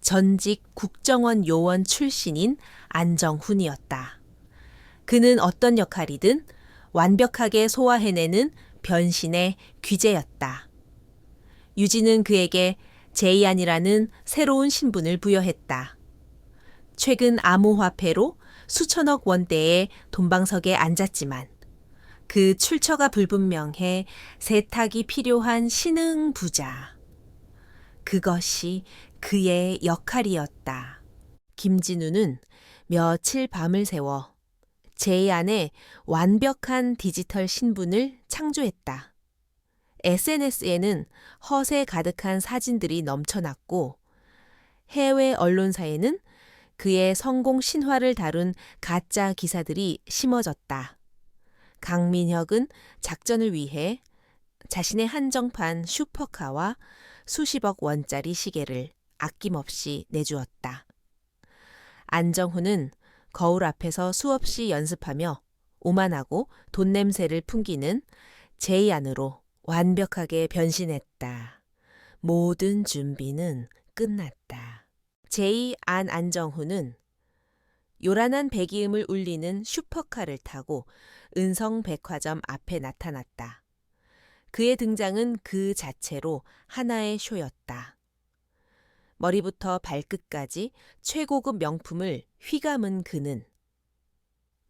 전직 국정원 요원 출신인 안정훈이었다. 그는 어떤 역할이든 완벽하게 소화해내는 변신의 귀재였다. 유진은 그에게 제이안이라는 새로운 신분을 부여했다. 최근 암호화폐로 수천억 원대의 돈방석에 앉았지만 그 출처가 불분명해 세탁이 필요한 신흥 부자. 그것이 그의 역할이었다. 김진우는 며칠 밤을 새워 제이안의 완벽한 디지털 신분을 창조했다. SNS에는 허세 가득한 사진들이 넘쳐났고 해외 언론사에는 그의 성공 신화를 다룬 가짜 기사들이 심어졌다. 강민혁은 작전을 위해 자신의 한정판 슈퍼카와 수십억 원짜리 시계를 아낌없이 내주었다. 안정훈은 거울 앞에서 수없이 연습하며 오만하고 돈 냄새를 풍기는 제이안으로 완벽하게 변신했다. 모든 준비는 끝났다. 제이안 안정훈은 요란한 배기음을 울리는 슈퍼카를 타고 은성백화점 앞에 나타났다. 그의 등장은 그 자체로 하나의 쇼였다. 머리부터 발끝까지 최고급 명품을 휘감은 그는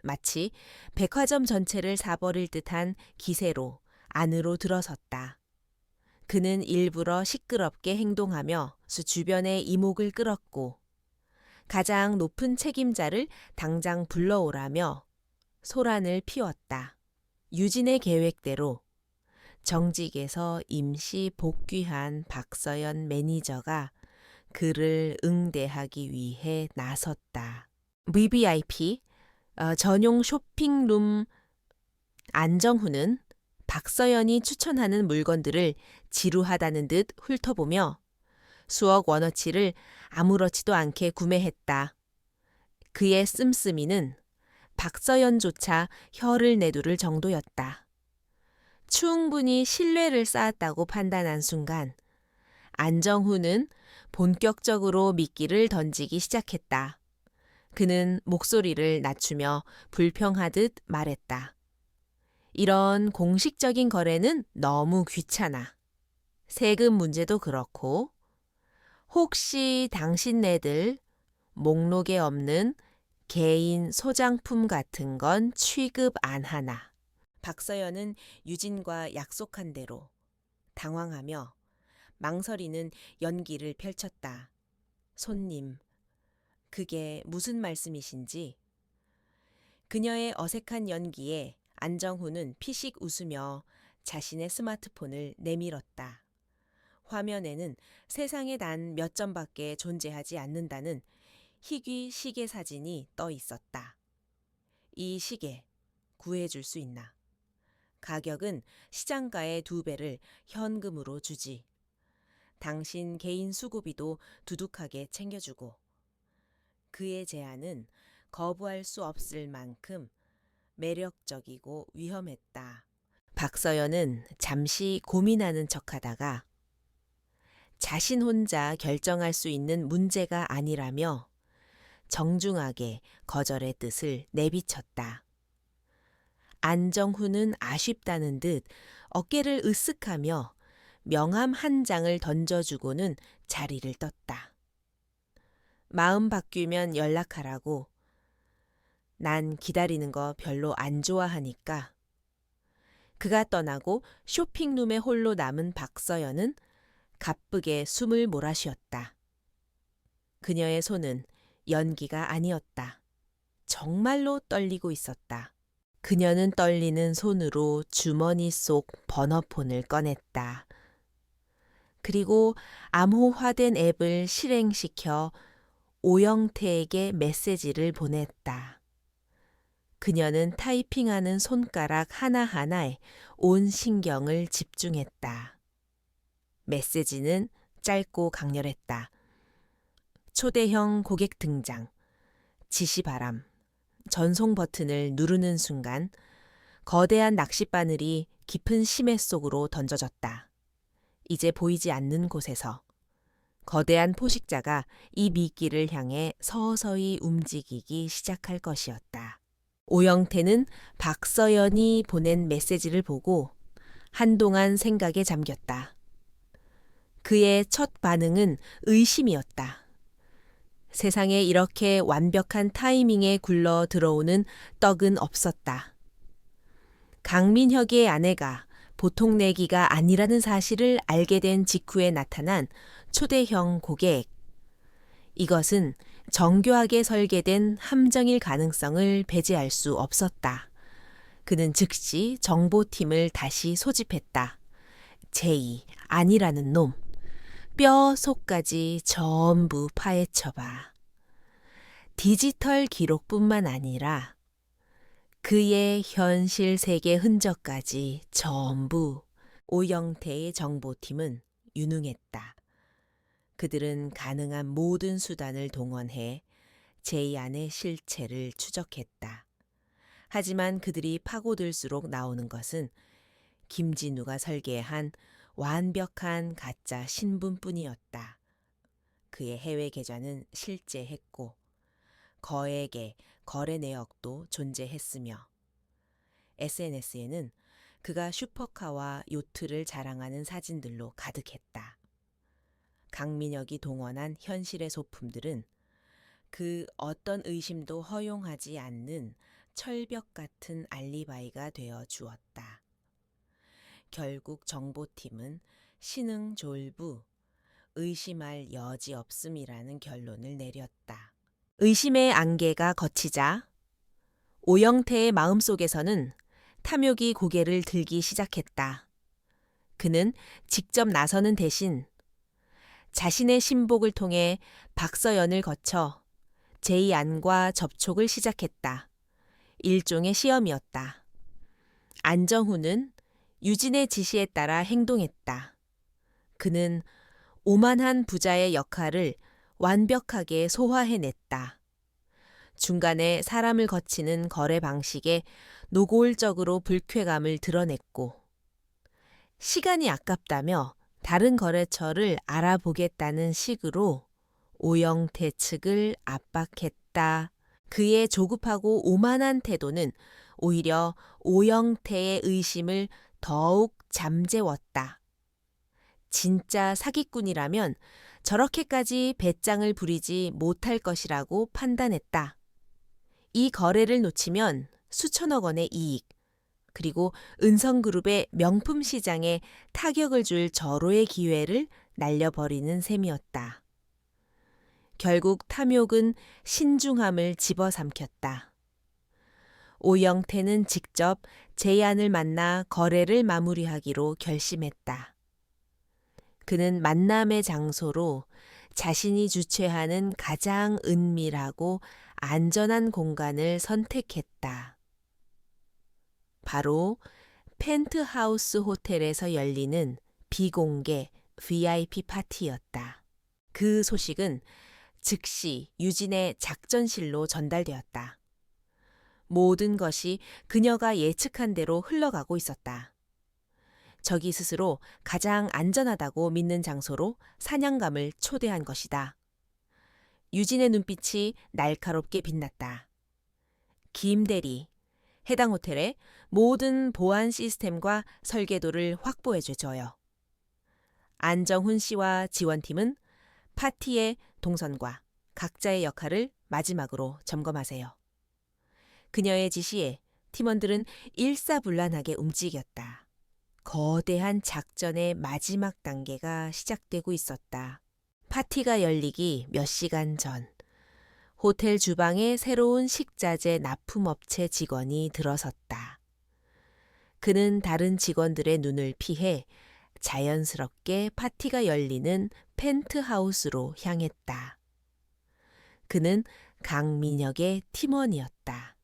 마치 백화점 전체를 사버릴 듯한 기세로 안으로 들어섰다. 그는 일부러 시끄럽게 행동하며 주변의 이목을 끌었고 가장 높은 책임자를 당장 불러오라며 소란을 피웠다. 유진의 계획대로 정직에서 임시 복귀한 박서연 매니저가 그를 응대하기 위해 나섰다. VVIP 전용 쇼핑룸 안정훈은 박서연이 추천하는 물건들을 지루하다는 듯 훑어보며 수억 원어치를 아무렇지도 않게 구매했다. 그의 씀씀이는 박서연조차 혀를 내두를 정도였다. 충분히 신뢰를 쌓았다고 판단한 순간 안정훈은 본격적으로 미끼를 던지기 시작했다. 그는 목소리를 낮추며 불평하듯 말했다. 이런 공식적인 거래는 너무 귀찮아. 세금 문제도 그렇고, 혹시 당신네들 목록에 없는 개인 소장품 같은 건 취급 안 하나. 박서연은 유진과 약속한 대로 당황하며 망설이는 연기를 펼쳤다. 손님, 그게 무슨 말씀이신지. 그녀의 어색한 연기에 안정훈은 피식 웃으며 자신의 스마트폰을 내밀었다. 화면에는 세상에 단 몇 점밖에 존재하지 않는다는 희귀 시계 사진이 떠 있었다. 이 시계 구해줄 수 있나? 가격은 시장가의 2배를 현금으로 주지. 당신 개인 수고비도 두둑하게 챙겨주고. 그의 제안은 거부할 수 없을 만큼 매력적이고 위험했다. 박서연은 잠시 고민하는 척하다가 자신 혼자 결정할 수 있는 문제가 아니라며 정중하게 거절의 뜻을 내비쳤다. 안정훈은 아쉽다는 듯 어깨를 으쓱하며 명함 한 장을 던져주고는 자리를 떴다. 마음 바뀌면 연락하라고. 난 기다리는 거 별로 안 좋아하니까. 그가 떠나고 쇼핑룸에 홀로 남은 박서연은 가쁘게 숨을 몰아쉬었다. 그녀의 손은 연기가 아니었다. 정말로 떨리고 있었다. 그녀는 떨리는 손으로 주머니 속 번호폰을 꺼냈다. 그리고 암호화된 앱을 실행시켜 오영태에게 메시지를 보냈다. 그녀는 타이핑하는 손가락 하나하나에 온 신경을 집중했다. 메시지는 짧고 강렬했다. 초대형 고객 등장. 지시 바람. 전송 버튼을 누르는 순간 거대한 낚싯바늘이 깊은 심해 속으로 던져졌다. 이제 보이지 않는 곳에서 거대한 포식자가 이 미끼를 향해 서서히 움직이기 시작할 것이었다. 오영태는 박서연이 보낸 메시지를 보고 한동안 생각에 잠겼다. 그의 첫 반응은 의심이었다. 세상에 이렇게 완벽한 타이밍에 굴러 들어오는 떡은 없었다. 강민혁의 아내가 보통 내기가 아니라는 사실을 알게 된 직후에 나타난 초대형 고객. 이것은 정교하게 설계된 함정일 가능성을 배제할 수 없었다. 그는 즉시 정보팀을 다시 소집했다. 제이, 아니라는 놈. 뼈 속까지 전부 파헤쳐봐. 디지털 기록뿐만 아니라 그의 현실 세계 흔적까지 전부. 오영태의 정보팀은 유능했다. 그들은 가능한 모든 수단을 동원해 제이 안의 실체를 추적했다. 하지만 그들이 파고들수록 나오는 것은 김진우가 설계한 완벽한 가짜 신분뿐이었다. 그의 해외 계좌는 실제했고 거액의 거래 내역도 존재했으며 SNS에는 그가 슈퍼카와 요트를 자랑하는 사진들로 가득했다. 강민혁이 동원한 현실의 소품들은 그 어떤 의심도 허용하지 않는 철벽 같은 알리바이가 되어 주었다. 결국 정보팀은 신흥졸부, 의심할 여지 없음이라는 결론을 내렸다. 의심의 안개가 걷히자 오영태의 마음속에서는 탐욕이 고개를 들기 시작했다. 그는 직접 나서는 대신 자신의 신복을 통해 박서연을 거쳐 제이안과 접촉을 시작했다. 일종의 시험이었다. 안정훈은 유진의 지시에 따라 행동했다. 그는 오만한 부자의 역할을 완벽하게 소화해냈다. 중간에 사람을 거치는 거래 방식에 노골적으로 불쾌감을 드러냈고 시간이 아깝다며 다른 거래처를 알아보겠다는 식으로 오영태 측을 압박했다. 그의 조급하고 오만한 태도는 오히려 오영태의 의심을 더욱 잠재웠다. 진짜 사기꾼이라면 저렇게까지 배짱을 부리지 못할 것이라고 판단했다. 이 거래를 놓치면 수천억 원의 이익, 그리고 은성그룹의 명품 시장에 타격을 줄 절호의 기회를 날려버리는 셈이었다. 결국 탐욕은 신중함을 집어삼켰다. 오영태는 직접 제이안을 만나 거래를 마무리하기로 결심했다. 그는 만남의 장소로 자신이 주최하는 가장 은밀하고 안전한 공간을 선택했다. 바로 펜트하우스 호텔에서 열리는 비공개 VIP 파티였다. 그 소식은 즉시 유진의 작전실로 전달되었다. 모든 것이 그녀가 예측한 대로 흘러가고 있었다. 적이 스스로 가장 안전하다고 믿는 장소로 사냥감을 초대한 것이다. 유진의 눈빛이 날카롭게 빛났다. 김 대리, 해당 호텔의 모든 보안 시스템과 설계도를 확보해줘요. 안정훈 씨와 지원팀은 파티의 동선과 각자의 역할을 마지막으로 점검하세요. 그녀의 지시에 팀원들은 일사불란하게 움직였다. 거대한 작전의 마지막 단계가 시작되고 있었다. 파티가 열리기 몇 시간 전, 호텔 주방에 새로운 식자재 납품업체 직원이 들어섰다. 그는 다른 직원들의 눈을 피해 자연스럽게 파티가 열리는 펜트하우스로 향했다. 그는 강민혁의 팀원이었다.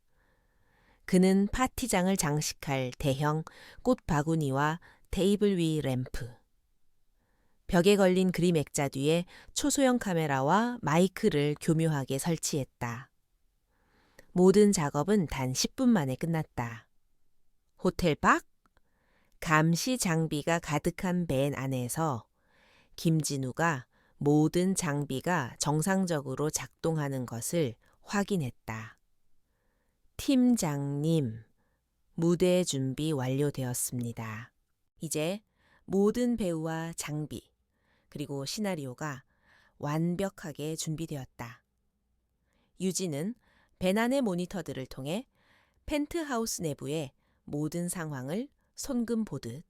그는 파티장을 장식할 대형 꽃바구니와 테이블 위 램프, 벽에 걸린 그림 액자 뒤에 초소형 카메라와 마이크를 교묘하게 설치했다. 모든 작업은 단 10분 만에 끝났다. 호텔 밖, 감시 장비가 가득한 밴 안에서 김진우가 모든 장비가 정상적으로 작동하는 것을 확인했다. 팀장님, 무대 준비 완료되었습니다. 이제 모든 배우와 장비, 그리고 시나리오가 완벽하게 준비되었다. 유진은 밴 안의 모니터들을 통해 펜트하우스 내부의 모든 상황을 손금 보듯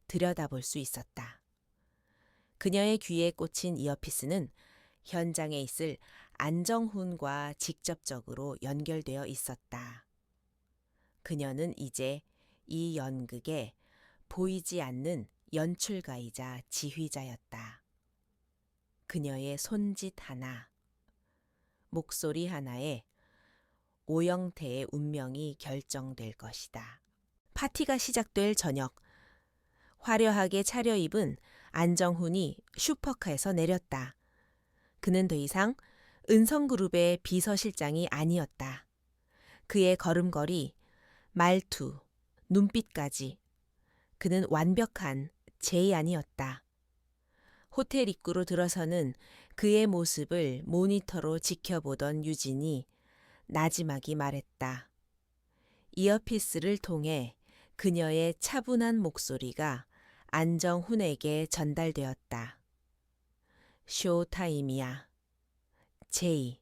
들여다볼 수 있었다. 그녀의 귀에 꽂힌 이어피스는 현장에 있을 안정훈과 직접적으로 연결되어 있었다. 그녀는 이제 이 연극에 보이지 않는 연출가이자 지휘자였다. 그녀의 손짓 하나, 목소리 하나에 오영태의 운명이 결정될 것이다. 파티가 시작될 저녁, 화려하게 차려입은 안정훈이 슈퍼카에서 내렸다. 그는 더 이상 은성그룹의 비서실장이 아니었다. 그의 걸음걸이, 말투, 눈빛까지 그는 완벽한 제이안이었다. 호텔 입구로 들어서는 그의 모습을 모니터로 지켜보던 유진이 나지막이 말했다. 이어피스를 통해 그녀의 차분한 목소리가 안정훈에게 전달되었다. 쇼타임이야. 제이,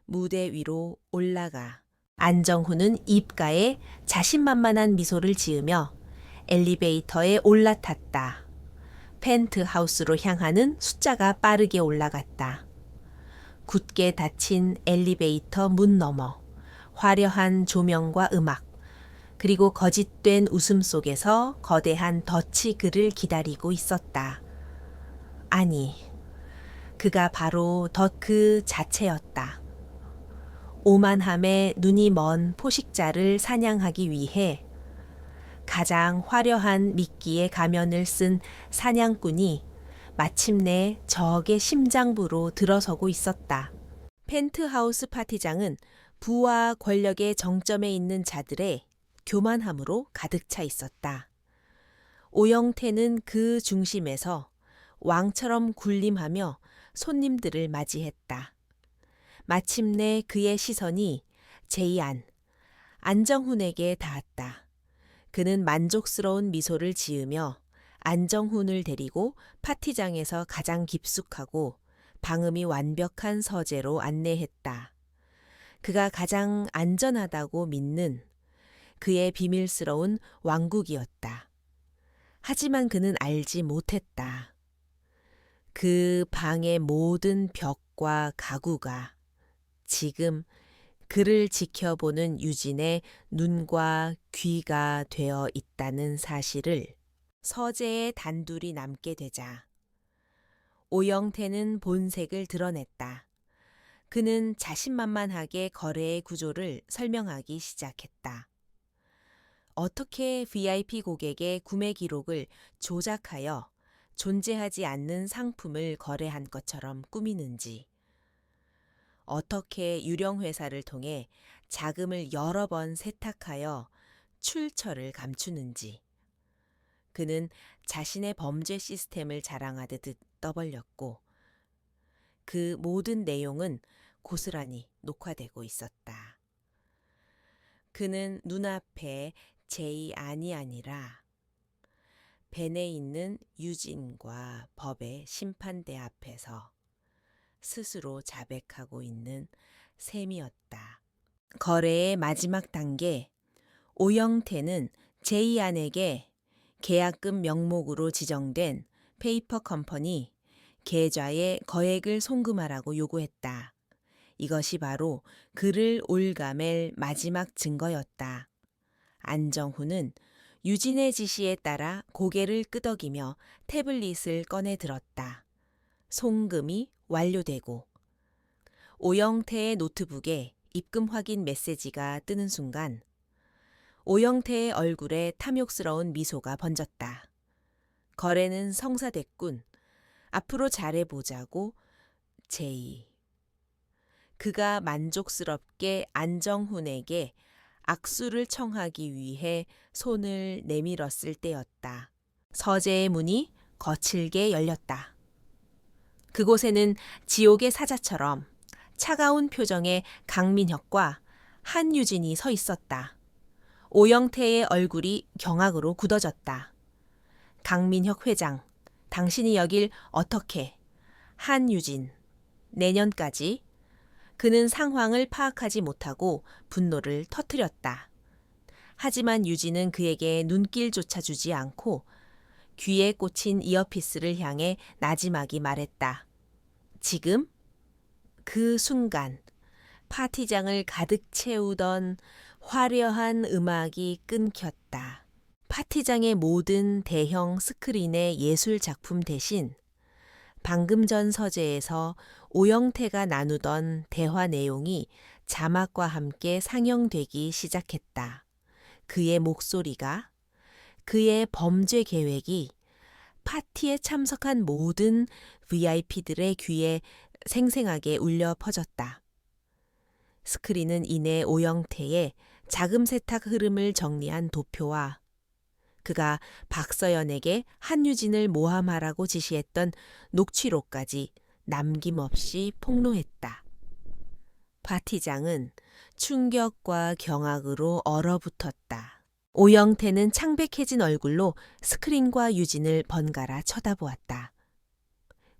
무대 위로 올라가. 안정훈은 입가에 자신만만한 미소를 지으며 엘리베이터에 올라탔다. 펜트하우스로 향하는 숫자가 빠르게 올라갔다. 굳게 닫힌 엘리베이터 문 너머, 화려한 조명과 음악, 그리고 거짓된 웃음 속에서 거대한 덫이 그를 기다리고 있었다. 아니, 그가 바로 덫 그 자체였다. 오만함에 눈이 먼 포식자를 사냥하기 위해 가장 화려한 미끼의 가면을 쓴 사냥꾼이 마침내 적의 심장부로 들어서고 있었다. 펜트하우스 파티장은 부와 권력의 정점에 있는 자들의 교만함으로 가득 차 있었다. 오영태는 그 중심에서 왕처럼 군림하며 손님들을 맞이했다. 마침내 그의 시선이 제이안, 안정훈에게 닿았다. 그는 만족스러운 미소를 지으며 안정훈을 데리고 파티장에서 가장 깊숙하고 방음이 완벽한 서재로 안내했다. 그가 가장 안전하다고 믿는 그의 비밀스러운 왕국이었다. 하지만 그는 알지 못했다. 그 방의 모든 벽과 가구가 지금 그를 지켜보는 유진의 눈과 귀가 되어 있다는 사실을 서재에 단둘이 남게 되자 오영태는 본색을 드러냈다. 그는 자신만만하게 거래의 구조를 설명하기 시작했다. 어떻게 VIP 고객의 구매 기록을 조작하여 존재하지 않는 상품을 거래한 것처럼 꾸미는지, 어떻게 유령회사를 통해 자금을 여러 번 세탁하여 출처를 감추는지, 그는 자신의 범죄 시스템을 자랑하듯 떠벌렸고 그 모든 내용은 고스란히 녹화되고 있었다. 그는 눈앞에 제이안이 아니라 벤에 있는 유진과 법의 심판대 앞에서 스스로 자백하고 있는 셈이었다. 거래의 마지막 단계, 오영태는 제이안에게 계약금 명목으로 지정된 페이퍼 컴퍼니 계좌에 거액을 송금하라고 요구했다. 이것이 바로 그를 올가맬 마지막 증거였다. 안정훈은 유진의 지시에 따라 고개를 끄덕이며 태블릿을 꺼내 들었다. 송금이 완료되고 오영태의 노트북에 입금 확인 메시지가 뜨는 순간 오영태의 얼굴에 탐욕스러운 미소가 번졌다. 거래는 성사됐군. 앞으로 잘해보자고, 제이. 그가 만족스럽게 안정훈에게 악수를 청하기 위해 손을 내밀었을 때였다. 서재의 문이 거칠게 열렸다. 그곳에는 지옥의 사자처럼 차가운 표정의 강민혁과 한유진이 서 있었다. 오영태의 얼굴이 경악으로 굳어졌다. 강민혁 회장, 당신이 여길 어떻게? 한유진, 내년까지? 그는 상황을 파악하지 못하고 분노를 터뜨렸다. 하지만 유진은 그에게 눈길조차 주지 않고 귀에 꽂힌 이어피스를 향해 나지막이 말했다. 지금? 그 순간 파티장을 가득 채우던 화려한 음악이 끊겼다. 파티장의 모든 대형 스크린의 예술 작품 대신 방금 전 서재에서 오영태가 나누던 대화 내용이 자막과 함께 상영되기 시작했다. 그의 목소리가, 그의 범죄 계획이 파티에 참석한 모든 VIP들의 귀에 생생하게 울려 퍼졌다. 스크린은 이내 오영태의 자금 세탁 흐름을 정리한 도표와 그가 박서연에게 한유진을 모함하라고 지시했던 녹취록까지 남김없이 폭로했다. 파티장은 충격과 경악으로 얼어붙었다. 오영태는 창백해진 얼굴로 스크린과 유진을 번갈아 쳐다보았다.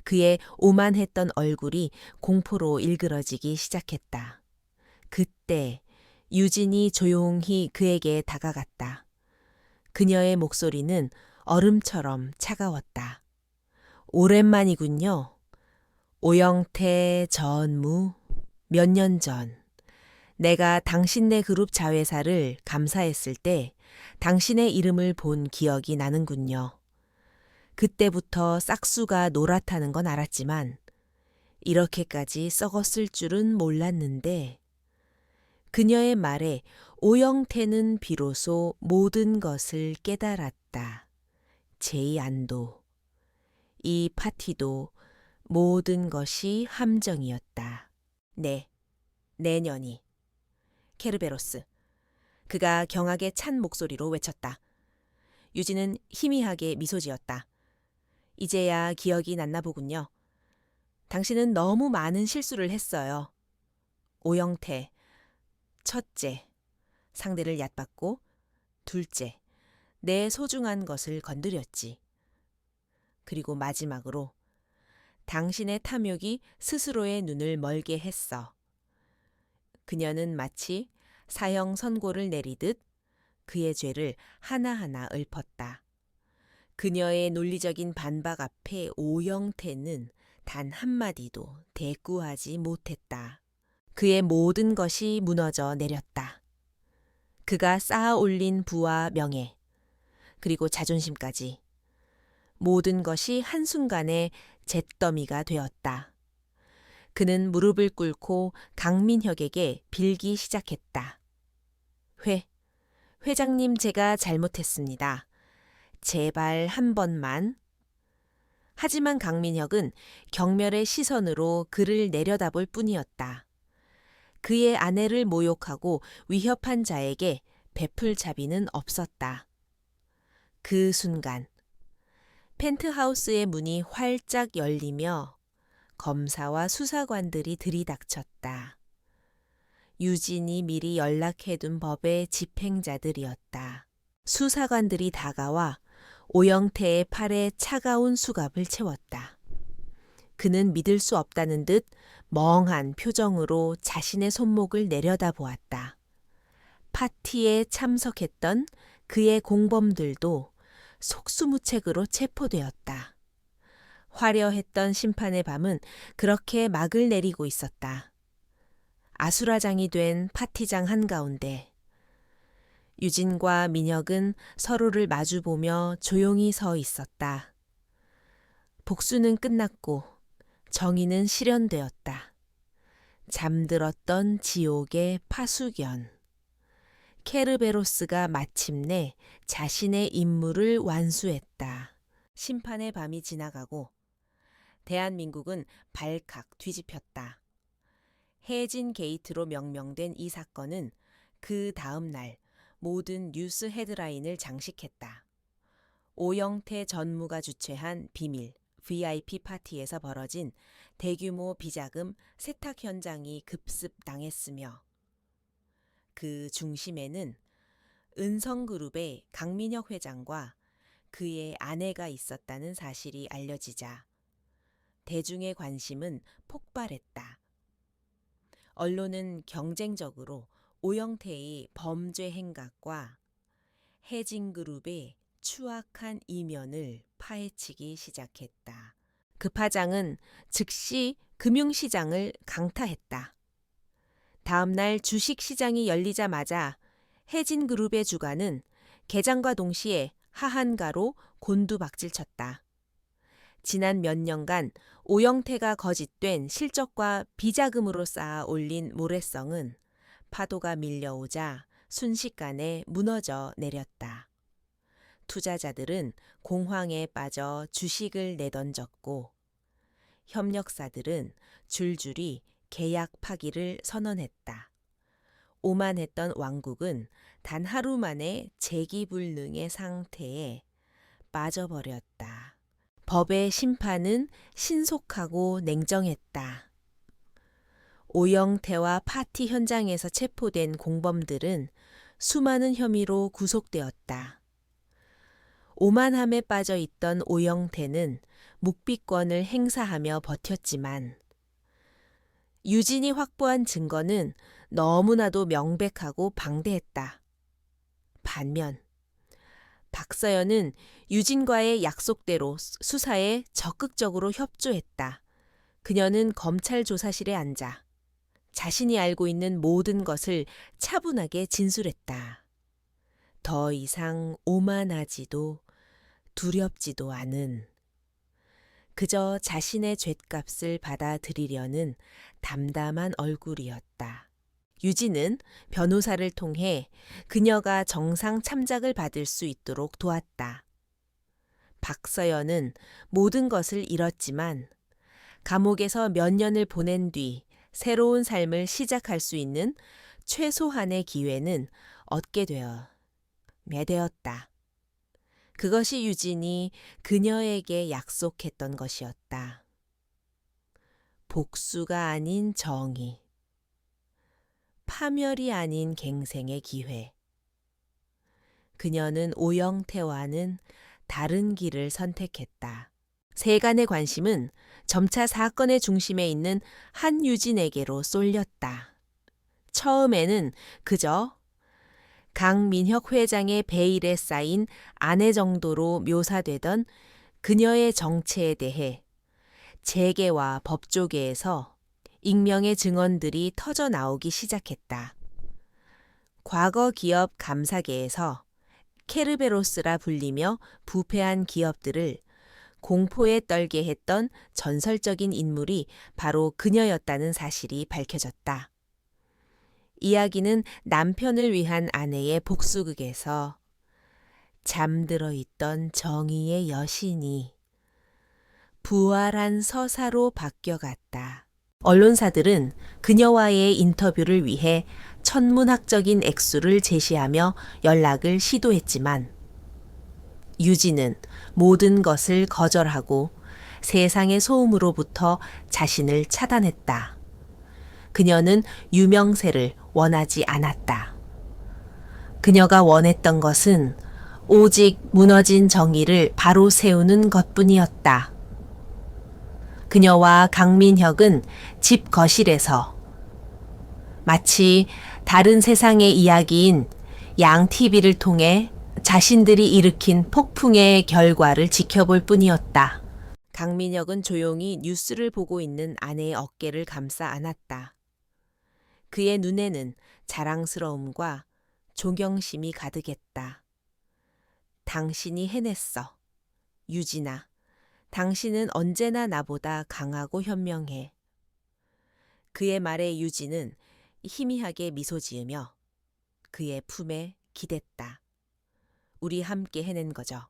그의 오만했던 얼굴이 공포로 일그러지기 시작했다. 그때 유진이 조용히 그에게 다가갔다. 그녀의 목소리는 얼음처럼 차가웠다. 오랜만이군요. 오영태 전무. 몇 년 전 내가 당신네 그룹 자회사를 감사했을 때 당신의 이름을 본 기억이 나는군요. 그때부터 싹수가 노랗다는 건 알았지만 이렇게까지 썩었을 줄은 몰랐는데 그녀의 말에 오영태는 비로소 모든 것을 깨달았다. 제이안도, 이 파티도 모든 것이 함정이었다. 네, 내년이. 케르베로스. 그가 경악에 찬 목소리로 외쳤다. 유진은 희미하게 미소 지었다. 이제야 기억이 났나 보군요. 당신은 너무 많은 실수를 했어요. 오영태. 첫째, 상대를 얕봤고, 둘째, 내 소중한 것을 건드렸지. 그리고 마지막으로 당신의 탐욕이 스스로의 눈을 멀게 했어. 그녀는 마치 사형 선고를 내리듯 그의 죄를 하나하나 읊었다. 그녀의 논리적인 반박 앞에 오영태는 단 한마디도 대꾸하지 못했다. 그의 모든 것이 무너져 내렸다. 그가 쌓아 올린 부와 명예, 그리고 자존심까지. 모든 것이 한순간에 잿더미가 되었다. 그는 무릎을 꿇고 강민혁에게 빌기 시작했다. 회장님, 제가 잘못했습니다. 제발 한 번만. 하지만 강민혁은 경멸의 시선으로 그를 내려다볼 뿐이었다. 그의 아내를 모욕하고 위협한 자에게 베풀 자비는 없었다. 그 순간 펜트하우스의 문이 활짝 열리며 검사와 수사관들이 들이닥쳤다. 유진이 미리 연락해둔 법의 집행자들이었다. 수사관들이 다가와 오영태의 팔에 차가운 수갑을 채웠다. 그는 믿을 수 없다는 듯 멍한 표정으로 자신의 손목을 내려다보았다. 파티에 참석했던 그의 공범들도 속수무책으로 체포되었다. 화려했던 심판의 밤은 그렇게 막을 내리고 있었다. 아수라장이 된 파티장 한가운데 유진과 민혁은 서로를 마주보며 조용히 서 있었다. 복수는 끝났고 정의는 실현되었다. 잠들었던 지옥의 파수견. 케르베로스가 마침내 자신의 임무를 완수했다. 심판의 밤이 지나가고 대한민국은 발칵 뒤집혔다. 해진 게이트로 명명된 이 사건은 그 다음 날 모든 뉴스 헤드라인을 장식했다. 오영태 전무가 주최한 비밀 VIP 파티에서 벌어진 대규모 비자금 세탁 현장이 급습당했으며 그 중심에는 은성그룹의 강민혁 회장과 그의 아내가 있었다는 사실이 알려지자 대중의 관심은 폭발했다. 언론은 경쟁적으로 오영태의 범죄 행각과 해진그룹의 추악한 이면을 파헤치기 시작했다. 그 파장은 즉시 금융시장을 강타했다. 다음 날 주식시장이 열리자마자 해진그룹의 주가는 개장과 동시에 하한가로 곤두박질쳤다. 지난 몇 년간 오영태가 거짓된 실적과 비자금으로 쌓아 올린 모래성은 파도가 밀려오자 순식간에 무너져 내렸다. 투자자들은 공황에 빠져 주식을 내던졌고 협력사들은 줄줄이 계약 파기를 선언했다. 오만했던 왕국은 단 하루 만에 재기불능의 상태에 빠져버렸다. 법의 심판은 신속하고 냉정했다. 오영태와 파티 현장에서 체포된 공범들은 수많은 혐의로 구속되었다. 오만함에 빠져 있던 오영태는 묵비권을 행사하며 버텼지만 유진이 확보한 증거는 너무나도 명백하고 방대했다. 반면 박서연은 유진과의 약속대로 수사에 적극적으로 협조했다. 그녀는 검찰 조사실에 앉아 자신이 알고 있는 모든 것을 차분하게 진술했다. 더 이상 오만하지도 두렵지도 않은, 그저 자신의 죗값을 받아들이려는 담담한 얼굴이었다. 유진은 변호사를 통해 그녀가 정상 참작을 받을 수 있도록 도왔다. 박서연은 모든 것을 잃었지만 감옥에서 몇 년을 보낸 뒤 새로운 삶을 시작할 수 있는 최소한의 기회는 얻게 되었다. 그것이 유진이 그녀에게 약속했던 것이었다. 복수가 아닌 정의. 파멸이 아닌 갱생의 기회. 그녀는 오영태와는 다른 길을 선택했다. 세간의 관심은 점차 사건의 중심에 있는 한유진에게로 쏠렸다. 처음에는 그저 강민혁 회장의 베일에 쌓인 아내 정도로 묘사되던 그녀의 정체에 대해 재계와 법조계에서 익명의 증언들이 터져 나오기 시작했다. 과거 기업 감사계에서 케르베로스라 불리며 부패한 기업들을 공포에 떨게 했던 전설적인 인물이 바로 그녀였다는 사실이 밝혀졌다. 이야기는 남편을 위한 아내의 복수극에서 잠들어 있던 정의의 여신이 부활한 서사로 바뀌어갔다. 언론사들은 그녀와의 인터뷰를 위해 천문학적인 액수를 제시하며 연락을 시도했지만 유진은 모든 것을 거절하고 세상의 소음으로부터 자신을 차단했다. 그녀는 유명세를 원하지 않았다. 그녀가 원했던 것은 오직 무너진 정의를 바로 세우는 것뿐이었다. 그녀와 강민혁은 집 거실에서 마치 다른 세상의 이야기인 양 TV를 통해 자신들이 일으킨 폭풍의 결과를 지켜볼 뿐이었다. 강민혁은 조용히 뉴스를 보고 있는 아내의 어깨를 감싸 안았다. 그의 눈에는 자랑스러움과 존경심이 가득했다. 당신이 해냈어. 유진아, 당신은 언제나 나보다 강하고 현명해. 그의 말에 유진은 희미하게 미소 지으며 그의 품에 기댔다. 우리 함께 해낸 거죠.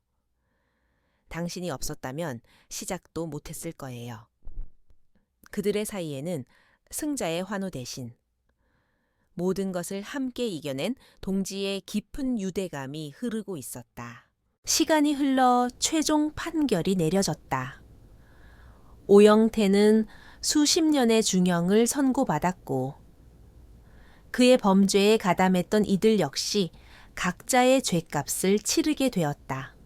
당신이 없었다면 시작도 못했을 거예요. 그들의 사이에는 승자의 환호 대신 모든 것을 함께 이겨낸 동지의 깊은 유대감이 흐르고 있었다. 시간이 흘러 최종 판결이 내려졌다. 오영태는 수십 년의 중형을 선고받았고 그의 범죄에 가담했던 이들 역시 각자의 죄값을 치르게 되었다.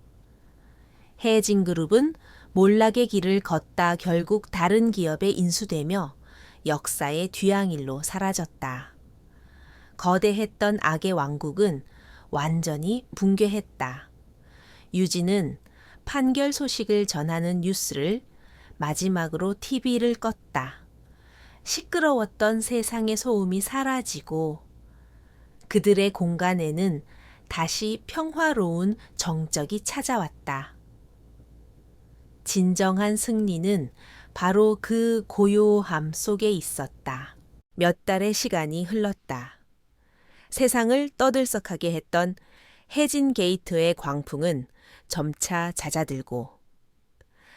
해진그룹은 몰락의 길을 걷다 결국 다른 기업에 인수되며 역사의 뒤양일로 사라졌다. 거대했던 악의 왕국은 완전히 붕괴했다. 유진은 판결 소식을 전하는 뉴스를 마지막으로 TV를 껐다. 시끄러웠던 세상의 소음이 사라지고 그들의 공간에는 다시 평화로운 정적이 찾아왔다. 진정한 승리는 바로 그 고요함 속에 있었다. 몇 달의 시간이 흘렀다. 세상을 떠들썩하게 했던 해진 게이트의 광풍은 점차 잦아들고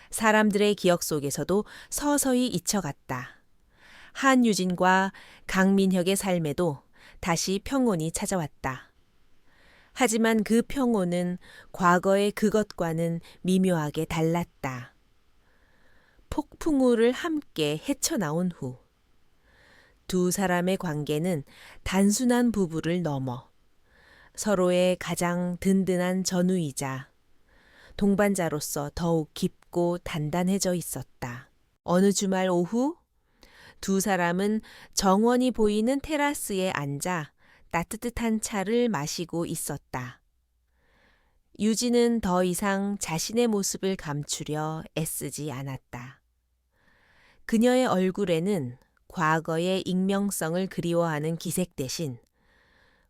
사람들의 기억 속에서도 서서히 잊혀갔다. 한유진과 강민혁의 삶에도 다시 평온이 찾아왔다. 하지만 그 평온은 과거의 그것과는 미묘하게 달랐다. 폭풍우를 함께 헤쳐나온 후 두 사람의 관계는 단순한 부부를 넘어 서로의 가장 든든한 전우이자 동반자로서 더욱 깊고 단단해져 있었다. 어느 주말 오후 두 사람은 정원이 보이는 테라스에 앉아 따뜻한 차를 마시고 있었다. 유진은 더 이상 자신의 모습을 감추려 애쓰지 않았다. 그녀의 얼굴에는 과거의 익명성을 그리워하는 기색 대신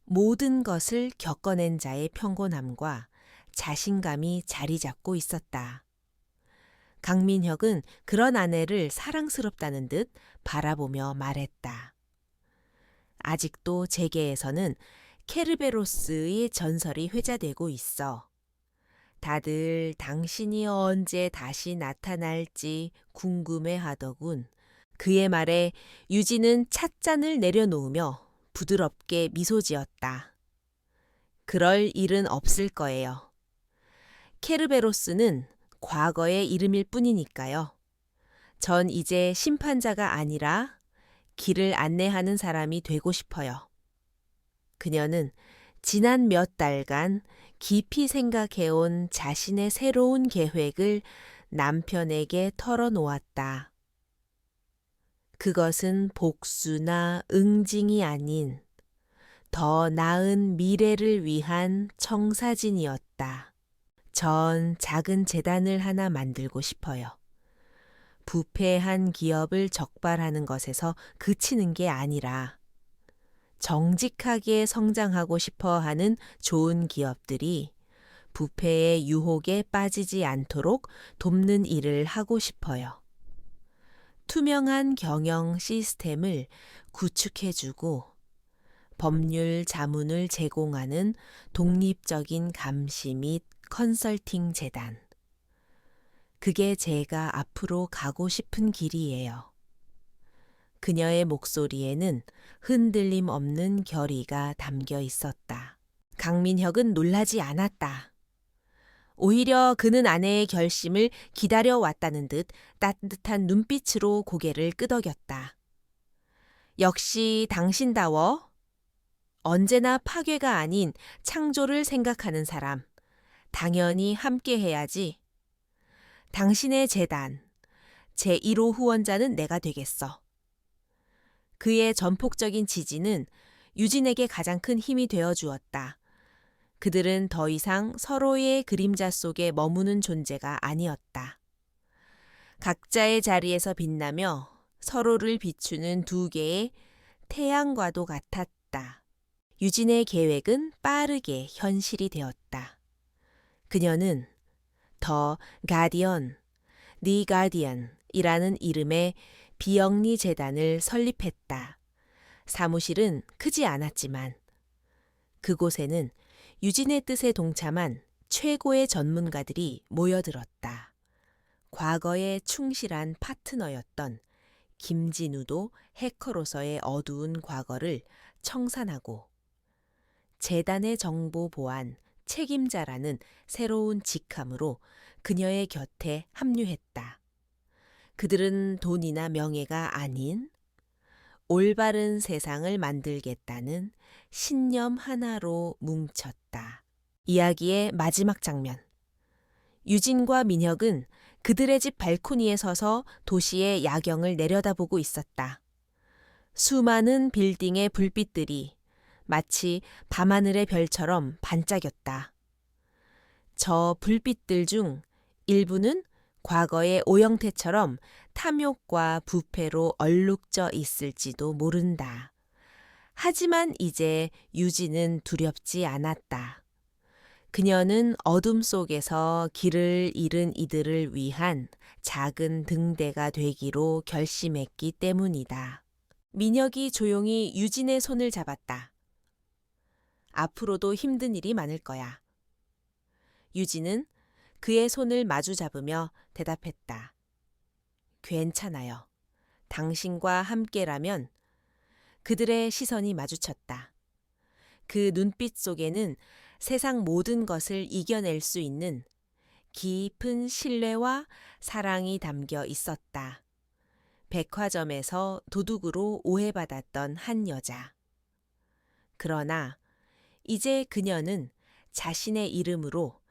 모든 것을 겪어낸 자의 평온함과 자신감이 자리 잡고 있었다. 강민혁은 그런 아내를 사랑스럽다는 듯 바라보며 말했다. 아직도 재계에서는 케르베로스의 전설이 회자되고 있어. 다들 당신이 언제 다시 나타날지 궁금해하더군. 그의 말에 유진은 찻잔을 내려놓으며 부드럽게 미소 지었다. 그럴 일은 없을 거예요. 케르베로스는 과거의 이름일 뿐이니까요. 전 이제 심판자가 아니라 길을 안내하는 사람이 되고 싶어요. 그녀는 지난 몇 달간 깊이 생각해온 자신의 새로운 계획을 남편에게 털어놓았다. 그것은 복수나 응징이 아닌 더 나은 미래를 위한 청사진이었다. 전 작은 재단을 하나 만들고 싶어요. 부패한 기업을 적발하는 것에서 그치는 게 아니라 정직하게 성장하고 싶어 하는 좋은 기업들이 부패의 유혹에 빠지지 않도록 돕는 일을 하고 싶어요. 투명한 경영 시스템을 구축해주고 법률 자문을 제공하는 독립적인 감시 및 컨설팅 재단. 그게 제가 앞으로 가고 싶은 길이에요. 그녀의 목소리에는 흔들림 없는 결의가 담겨 있었다. 강민혁은 놀라지 않았다. 오히려 그는 아내의 결심을 기다려왔다는 듯 따뜻한 눈빛으로 고개를 끄덕였다. 역시 당신다워. 언제나 파괴가 아닌 창조를 생각하는 사람. 당연히 함께 해야지. 당신의 재단, 제1호 후원자는 내가 되겠어. 그의 전폭적인 지지는 유진에게 가장 큰 힘이 되어 주었다. 그들은 더 이상 서로의 그림자 속에 머무는 존재가 아니었다. 각자의 자리에서 빛나며 서로를 비추는 두 개의 태양과도 같았다. 유진의 계획은 빠르게 현실이 되었다. 그녀는 더 가디언, 니 가디언이라는 이름의 비영리 재단을 설립했다. 사무실은 크지 않았지만 그곳에는 유진의 뜻에 동참한 최고의 전문가들이 모여들었다. 과거에 충실한 파트너였던 김진우도 해커로서의 어두운 과거를 청산하고 재단의 정보 보안 책임자라는 새로운 직함으로 그녀의 곁에 합류했다. 그들은 돈이나 명예가 아닌 올바른 세상을 만들겠다는 신념 하나로 뭉쳤다. 이야기의 마지막 장면. 유진과 민혁은 그들의 집 발코니에 서서 도시의 야경을 내려다보고 있었다. 수많은 빌딩의 불빛들이 마치 밤하늘의 별처럼 반짝였다. 저 불빛들 중 일부는 과거의 오영태처럼 탐욕과 부패로 얼룩져 있을지도 모른다. 하지만 이제 유진은 두렵지 않았다. 그녀는 어둠 속에서 길을 잃은 이들을 위한 작은 등대가 되기로 결심했기 때문이다. 민혁이 조용히 유진의 손을 잡았다. 앞으로도 힘든 일이 많을 거야. 유진은 그의 손을 마주 잡으며 대답했다. 괜찮아요. 당신과 함께라면. 그들의 시선이 마주쳤다. 그 눈빛 속에는 세상 모든 것을 이겨낼 수 있는 깊은 신뢰와 사랑이 담겨 있었다. 백화점에서 도둑으로 오해받았던 한 여자. 그러나 이제 그녀는 자신의 이름으로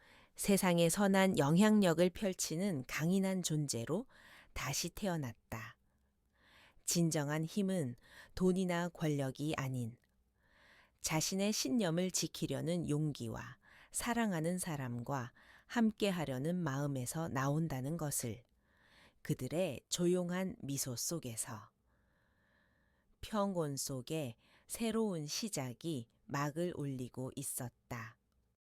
세상에 선한 영향력을 펼치는 강인한 존재로 다시 태어났다. 진정한 힘은 돈이나 권력이 아닌 자신의 신념을 지키려는 용기와 사랑하는 사람과 함께하려는 마음에서 나온다는 것을 그들의 조용한 미소 속에서 평온 속에 새로운 시작이 막을 올리고 있었다.